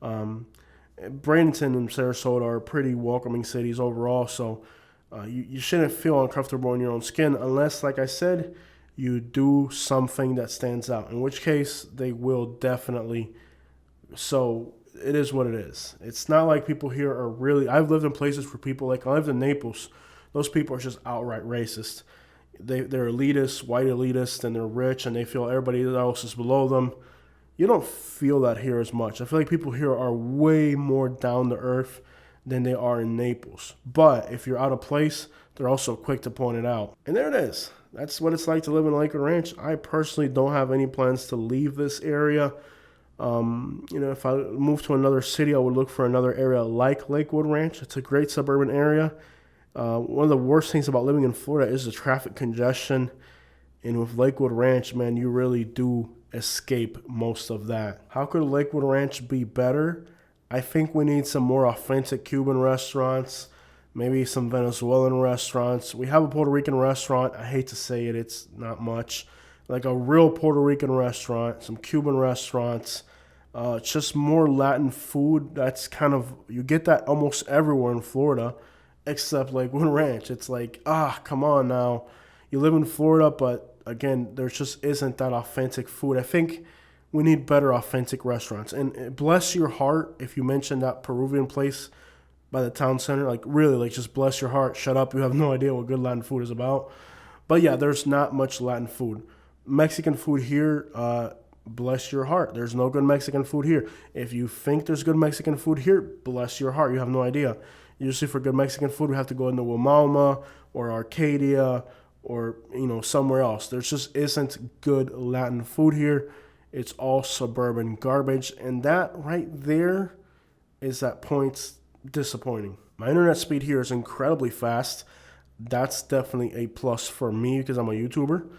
Bradenton and Sarasota are pretty welcoming cities overall, so you shouldn't feel uncomfortable in your own skin unless, like I said, you do something that stands out, in which case they will definitely. So it is what it is. It's not like people here are really. I've lived in places where people, like I lived in Naples. Those people are just outright racist. They're elitist, white elitist, and they're rich, and they feel everybody else is below them. You don't feel that here as much. I feel like people here are way more down to earth than they are in Naples. But if you're out of place, they're also quick to point it out. And there it is. That's what it's like to live in Lakewood Ranch. I personally don't have any plans to leave this area. If I move to another city, I would look for another area like Lakewood Ranch. It's a great suburban area. One of the worst things about living in Florida is the traffic congestion. And with Lakewood Ranch, man, you really do escape most of that. How could Lakewood Ranch be better? I think we need some more authentic Cuban restaurants, maybe some Venezuelan restaurants. We have a Puerto Rican restaurant. I hate to say it, it's not much. Like a real Puerto Rican restaurant, some Cuban restaurants, just more Latin food. That's kind of, you get that almost everywhere in Florida, except Lakewood Ranch. It's like, come on now. You live in Florida, but again, there just isn't that authentic food. I think we need better authentic restaurants. And bless your heart if you mention that Peruvian place by the town center. Like, really, like, just bless your heart. Shut up. You have no idea what good Latin food is about. But yeah, there's not much Latin food. Mexican food here, bless your heart. There's no good Mexican food here. If you think there's good Mexican food here, bless your heart. You have no idea. Usually for good Mexican food, we have to go into Wimauma or Arcadia or, somewhere else. There just isn't good Latin food here. It's all suburban garbage. And that right there is that point's disappointing. My internet speed here is incredibly fast. That's definitely a plus for me because I'm a YouTuber.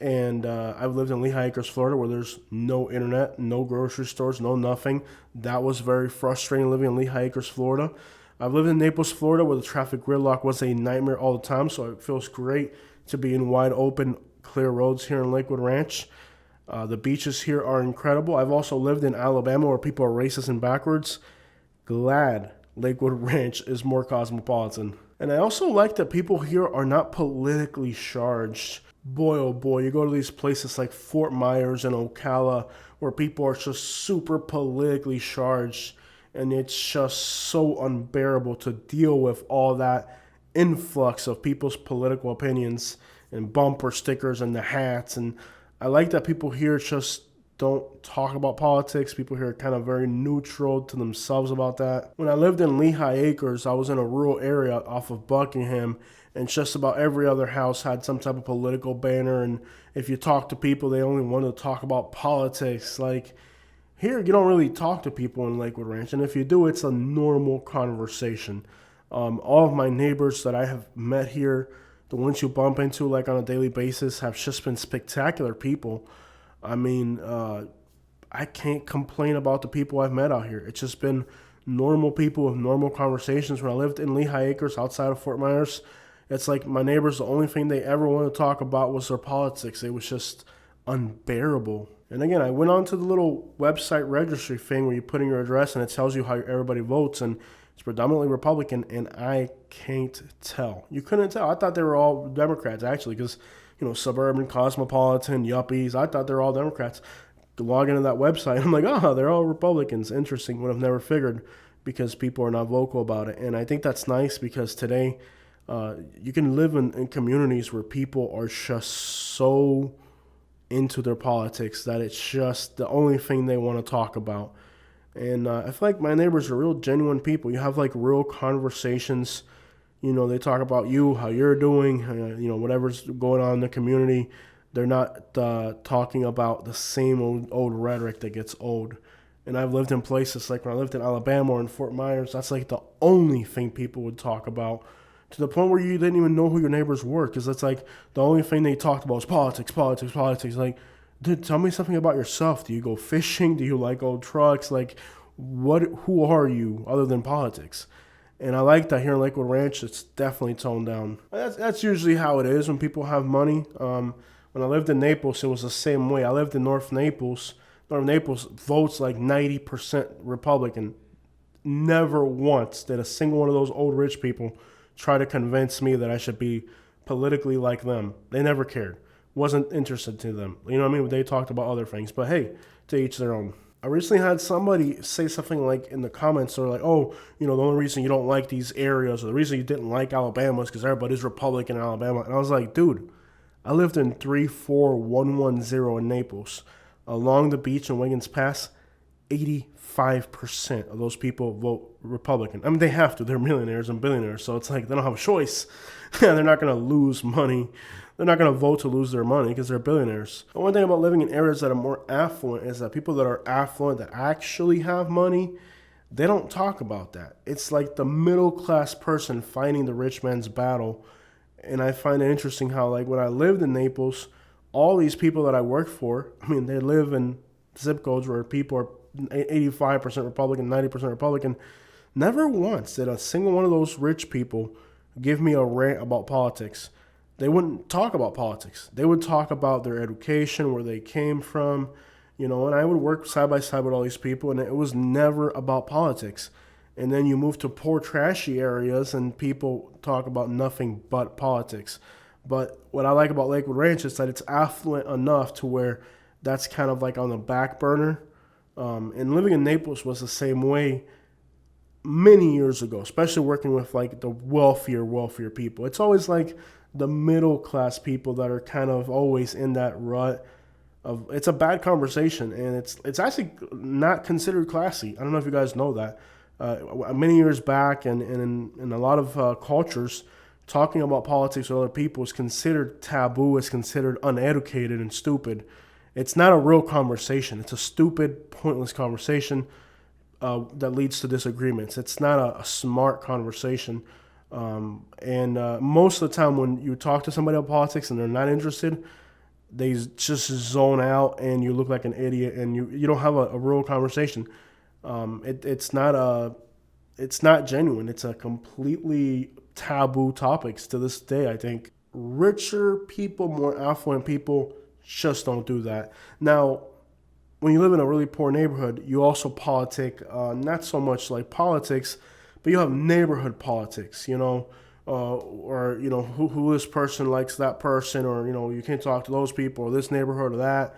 And I've lived in Lehigh Acres, Florida, where there's no internet, no grocery stores, no nothing. That was very frustrating living in Lehigh Acres, Florida. I've lived in Naples, Florida, where the traffic gridlock was a nightmare all the time. So it feels great to be in wide open, clear roads here in Lakewood Ranch. The beaches here are incredible. I've also lived in Alabama, where people are racist and backwards. Glad Lakewood Ranch is more cosmopolitan. And I also like that people here are not politically charged. Boy, oh boy, you go to these places like Fort Myers and Ocala where people are just super politically charged, and it's just so unbearable to deal with all that influx of people's political opinions and bumper stickers and the hats. And I like that people here just don't talk about politics. People here are kind of very neutral to themselves about that. When I lived in Lehigh Acres, I was in a rural area off of Buckingham, and just about every other house had some type of political banner. And if you talk to people, they only want to talk about politics. Like here, you don't really talk to people in Lakewood Ranch, and if you do, it's a normal conversation. All of my neighbors that I have met here, the ones you bump into like on a daily basis, have just been spectacular people. I mean, I can't complain about the people I've met out here. It's just been normal people with normal conversations. When I lived in Lehigh Acres outside of Fort Myers, it's like my neighbors, the only thing they ever wanted to talk about was their politics. It was just unbearable. And again, I went on to the little website registry thing where you put in your address and it tells you how everybody votes, and it's predominantly Republican, and I can't tell. You couldn't tell. I thought they were all Democrats, actually, because suburban, cosmopolitan, yuppies. I thought they were all Democrats. Log into that website, I'm like, they're all Republicans. Interesting. Would have never figured because people are not vocal about it. And I think that's nice because today you can live in communities where people are just so into their politics that it's just the only thing they want to talk about. And I feel like my neighbors are real genuine people. You have like real conversations. They talk about you, how you're doing, whatever's going on in the community. They're not talking about the same old rhetoric that gets old. And I've lived in places like when I lived in Alabama or in Fort Myers, that's like the only thing people would talk about, to the point where you didn't even know who your neighbors were, because that's like the only thing they talked about was politics, politics, politics. Like, dude, tell me something about yourself. Do you go fishing? Do you like old trucks? Like, who are you other than politics? And I like that here in Lakewood Ranch, it's definitely toned down. That's usually how it is when people have money. When I lived in Naples, it was the same way. I lived in North Naples. North Naples votes like 90% Republican. Never once did a single one of those old rich people try to convince me that I should be politically like them. They never cared. Wasn't interested to them. You know what I mean? They talked about other things. But hey, to each their own. I recently had somebody say something like in the comments, they're like, the only reason you don't like these areas, or the reason you didn't like Alabama is because everybody's Republican in Alabama. And I was like, dude, I lived in 34110 in Naples. Along the beach in Wiggins Pass, 85% of those people vote Republican. I mean, they have to. They're millionaires and billionaires, so it's like they don't have a choice. They're not going to lose money. They're not going to vote to lose their money because they're billionaires. The one thing about living in areas that are more affluent is that people that are affluent, that actually have money, they don't talk about that. It's like the middle-class person fighting the rich man's battle. And I find it interesting how, like, when I lived in Naples, all these people that I work for, I mean, they live in zip codes where people are 85% Republican, 90% Republican. Never once did a single one of those rich people give me a rant about politics. They wouldn't talk about politics. They would talk about their education, where they came from, and I would work side by side with all these people, and it was never about politics. And then you move to poor, trashy areas, and people talk about nothing but politics. But what I like about Lakewood Ranch is that it's affluent enough to where that's kind of like on the back burner. And living in Naples was the same way many years ago, especially working with like the wealthier people. It's always like the middle class people that are kind of always in that rut of it's a bad conversation, and it's actually not considered classy. I don't know if you guys know that. Many years back, and in a lot of cultures, talking about politics with other people is considered taboo, is considered uneducated and stupid. It's not a real conversation. It's a stupid, pointless conversation that leads to disagreements. It's not a smart conversation. And most of the time, when you talk to somebody about politics and they're not interested, they just zone out and you look like an idiot and you don't have a real conversation. It's not genuine. It's a completely taboo topics to this day. I think richer people, more affluent people just don't do that. Now, when you live in a really poor neighborhood, you also politic, not so much like politics, but you have neighborhood politics, or who this person likes that person, or you can't talk to those people, or this neighborhood or that.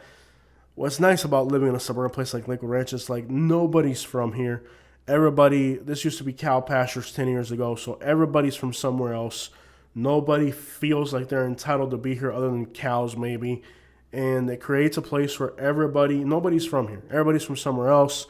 What's nice about living in a suburban place like Lakewood Ranch is like nobody's from here. Everybody, this used to be cow pastures 10 years ago, so everybody's from somewhere else. Nobody feels like they're entitled to be here other than cows maybe. And it creates a place where nobody's from here. Everybody's from somewhere else.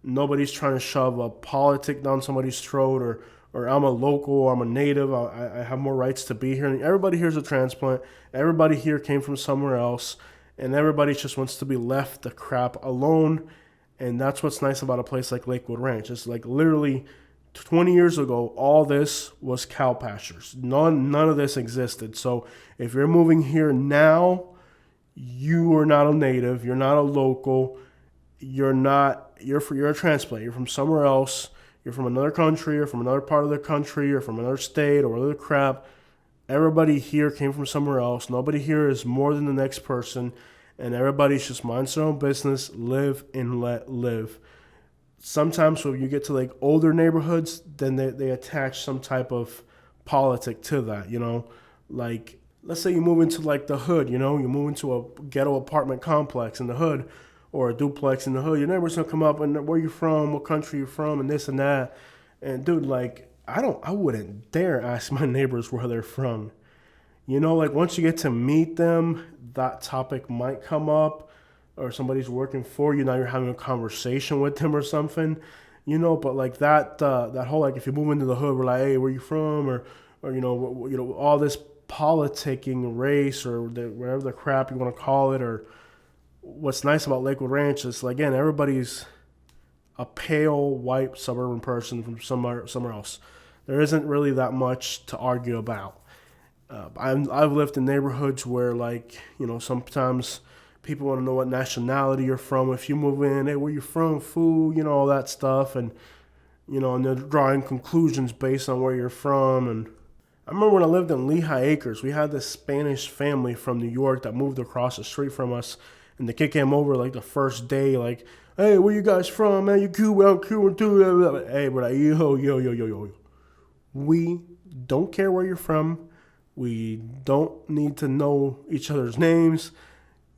Nobody's trying to shove a politic down somebody's throat, or I'm a local, I'm a native, I have more rights to be here. And everybody here's a transplant. Everybody here came from somewhere else. And everybody just wants to be left the crap alone. And that's what's nice about a place like Lakewood Ranch. It's like literally 20 years ago, all this was cow pastures. None of this existed. So if you're moving here now, you are not a native. You're not a local. You're a transplant. You're from somewhere else. You're from another country, or from another part of the country, or from another state, or other crap. Everybody here came from somewhere else. Nobody here is more than the next person. And everybody's just minds their own business, live and let live. Sometimes when you get to like older neighborhoods, then they attach some type of politic to that, Like, let's say you move into like the hood, you move into a ghetto apartment complex in the hood, or a duplex in the hood. Your neighbors gonna come up and where you from, what country you're from, and this and that. And dude, like, I wouldn't dare ask my neighbors where they're from. Like once you get to meet them, that topic might come up, or somebody's working for you. Now you're having a conversation with them or something, But like that whole like if you move into the hood, we're like, hey, where you from, or all this politicking, race, or whatever the crap you want to call it. Or what's nice about Lakewood Ranch is like, again, everybody's a pale white suburban person from somewhere else. There isn't really that much to argue about. I've lived in neighborhoods where, like, sometimes people want to know what nationality you're from. If you move in, hey, where you from, food, all that stuff. And, and they're drawing conclusions based on where you're from. And I remember when I lived in Lehigh Acres, we had this Spanish family from New York that moved across the street from us. And the kid came over, like, the first day, like, hey, where you guys from, man? You Cuban, I'm Cuban too. Hey, we're like, yo. We don't care where you're from. We don't need to know each other's names.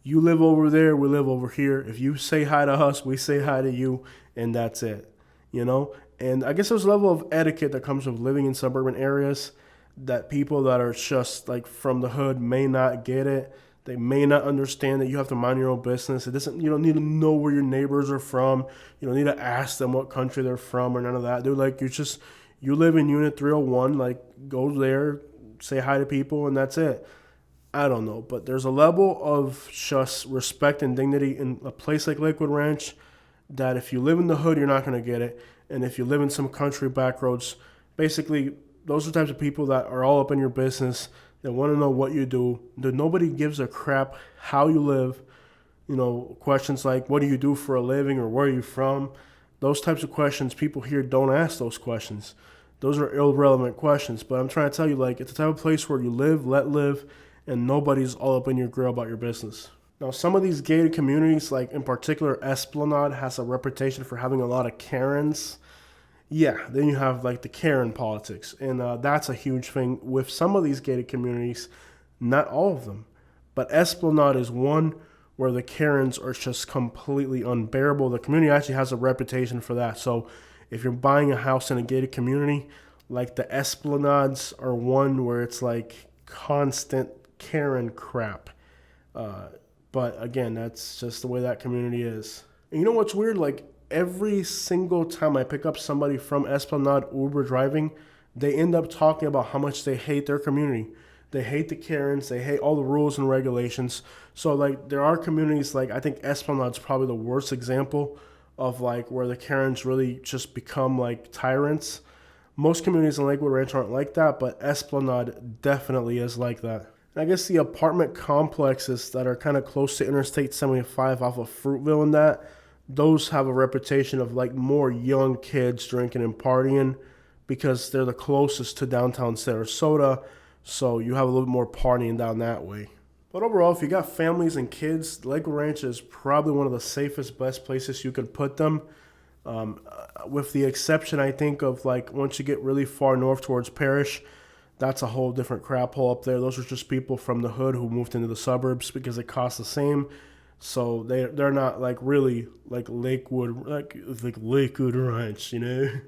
You live over there, we live over here. If you say hi to us, we say hi to you, and that's it, And I guess there's a level of etiquette that comes with living in suburban areas that people that are just like from the hood may not get it. They may not understand that you have to mind your own business. You don't need to know where your neighbors are from. You don't need to ask them what country they're from or none of that. Dude, like you live in Unit 301, like go there, say hi to people, and that's it. I don't know, but there's a level of just respect and dignity in a place like Lakewood Ranch that if you live in the hood, you're not going to get it. And if you live in some country back roads, basically, those are the types of people that are all up in your business. They want to know what you do. Nobody gives a crap how you live. Questions like, what do you do for a living, or where are you from? Those types of questions, people here don't ask those questions. Those are irrelevant questions, but I'm trying to tell you, like, it's the type of place where you live, let live, and nobody's all up in your grill about your business. Now, some of these gated communities, like in particular Esplanade, has a reputation for having a lot of Karens. Yeah, then you have like the Karen politics, and that's a huge thing with some of these gated communities, not all of them. But Esplanade is one where the Karens are just completely unbearable. The community actually has a reputation for that. So if you're buying a house in a gated community, like the Esplanades are one where it's like constant Karen crap. But again, that's just the way that community is. And you know what's weird? Like every single time I pick up somebody from Esplanade Uber driving, they end up talking about how much they hate their community. They hate the Karens. They hate all the rules and regulations. So like there are communities like I think Esplanade's probably the worst example of like where the Karens really just become like tyrants. Most communities in Lakewood Ranch aren't like that, but Esplanade definitely is like that. And I guess the apartment complexes that are kind of close to Interstate 75 off of Fruitville and that, those have a reputation of like more young kids drinking and partying because they're the closest to downtown Sarasota. So you have a little bit more partying down that way. But overall, if you got families and kids, Lakewood Ranch is probably one of the safest, best places you could put them. With the exception, I think, of like once you get really far north towards Parrish, that's a whole different crap hole up there. Those are just people from the hood who moved into the suburbs because it costs the same. So they're not like really like Lakewood, like Lakewood Ranch, you know.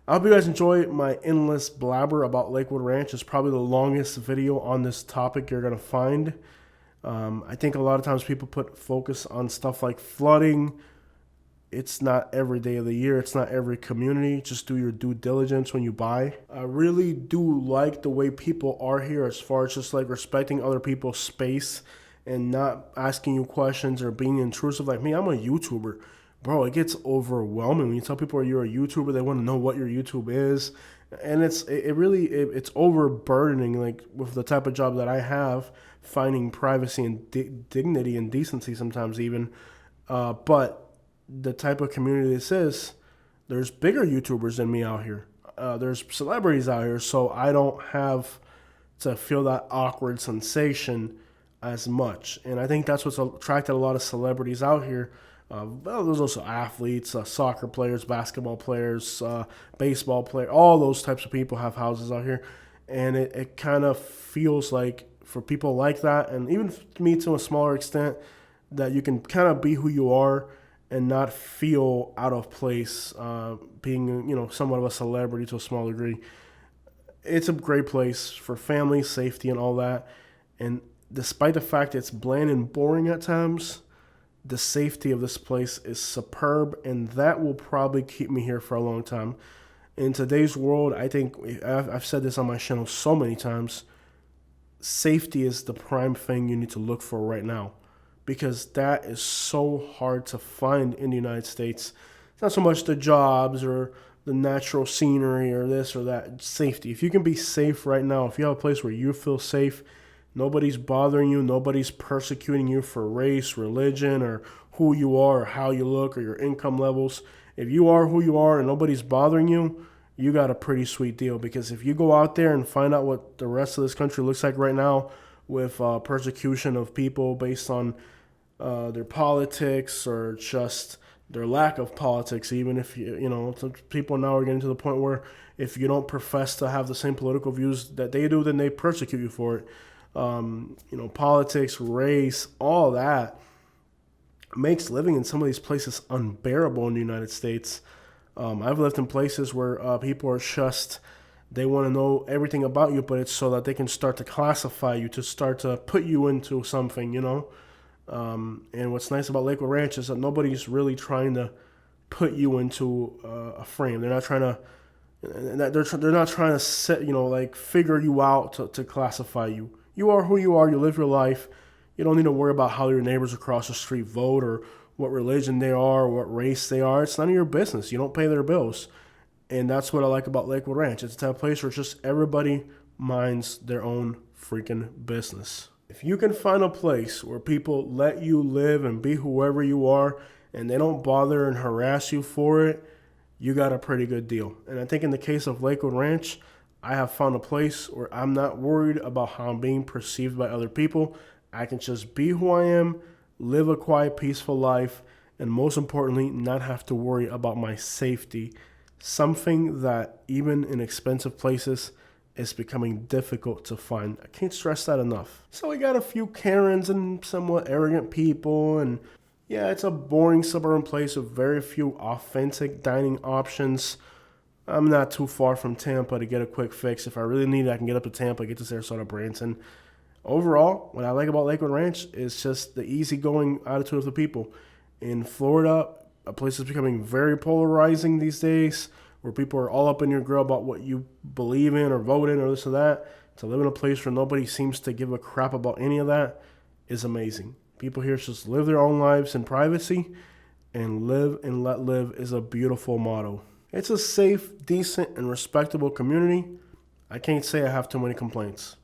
I hope you guys enjoy my endless blabber about Lakewood Ranch. It's probably the longest video on this topic you're gonna find. I think a lot of times people put focus on stuff like flooding. It's not every day of the year. It's not every community. Just do your due diligence when you buy. I really do like the way people are here as far as just like respecting other people's space and not asking you questions or being intrusive. Like me, I'm a YouTuber. Bro, it gets overwhelming when you tell people you're a YouTuber. They want to know what your YouTube is. And it's overburdening, like with the type of job that I have, finding privacy and dignity and decency sometimes even. But the type of community this is, there's bigger YouTubers than me out here. There's celebrities out here, so I don't have to feel that awkward sensation as much. And I think that's what's attracted a lot of celebrities out here. Well, there's also athletes, soccer players, basketball players, baseball players, all those types of people have houses out here. And it kind of feels like for people like that, and even me to a smaller extent, that you can kind of be who you are and not feel out of place, being, you know, somewhat of a celebrity to a small degree. It's a great place for family, safety, and all that. And despite the fact it's bland and boring at times, the safety of this place is superb, and that will probably keep me here for a long time. In today's world, I think, I've said this on my channel so many times, safety is the prime thing you need to look for right now, because that is so hard to find in the United States. It's not so much the jobs or the natural scenery or this or that. Safety. If you can be safe right now, if you have a place where you feel safe, nobody's bothering you, nobody's persecuting you for race, religion, or who you are, or how you look, or your income levels. If you are who you are and nobody's bothering you, you got a pretty sweet deal. Because if you go out there and find out what the rest of this country looks like right now, with persecution of people based on their politics or just their lack of politics, even if you know, people now are getting to the point where if you don't profess to have the same political views that they do, then they persecute you for it. You know, politics, race, all that makes living in some of these places unbearable in the United States. I've lived in places where people are just, they want to know everything about you, but it's so that they can start to classify you, to start to put you into something, you know. And what's nice about Lakewood Ranch is that nobody's really trying to put you into a frame. They're not trying to, they're not trying to set, you know, like figure you out to classify you. You are who you are. You live your life. You don't need to worry about how your neighbors across the street vote or what religion they are or what race they are. It's none of your business. You don't pay their bills. And that's what I like about Lakewood Ranch. It's a type of place where just everybody minds their own freaking business. If you can find a place where people let you live and be whoever you are and they don't bother and harass you for it, you got a pretty good deal. And I think in the case of Lakewood Ranch, I have found a place where I'm not worried about how I'm being perceived by other people. I can just be who I am, live a quiet, peaceful life, and most importantly, not have to worry about my safety. Something that even in expensive places is becoming difficult to find. I can't stress that enough. So we got a few Karens and somewhat arrogant people, and yeah, it's a boring suburban place with very few authentic dining options. I'm not too far from Tampa to get a quick fix. If I really need it, I can get up to Tampa, get to Sarasota, Branson. Overall, what I like about Lakewood Ranch is just the easygoing attitude of the people. In Florida, a place is becoming very polarizing these days, where people are all up in your grill about what you believe in or vote in or this or that. To live in a place where nobody seems to give a crap about any of that is amazing. People here just live their own lives in privacy, and live and let live is a beautiful motto. It's a safe, decent, and respectable community. I can't say I have too many complaints.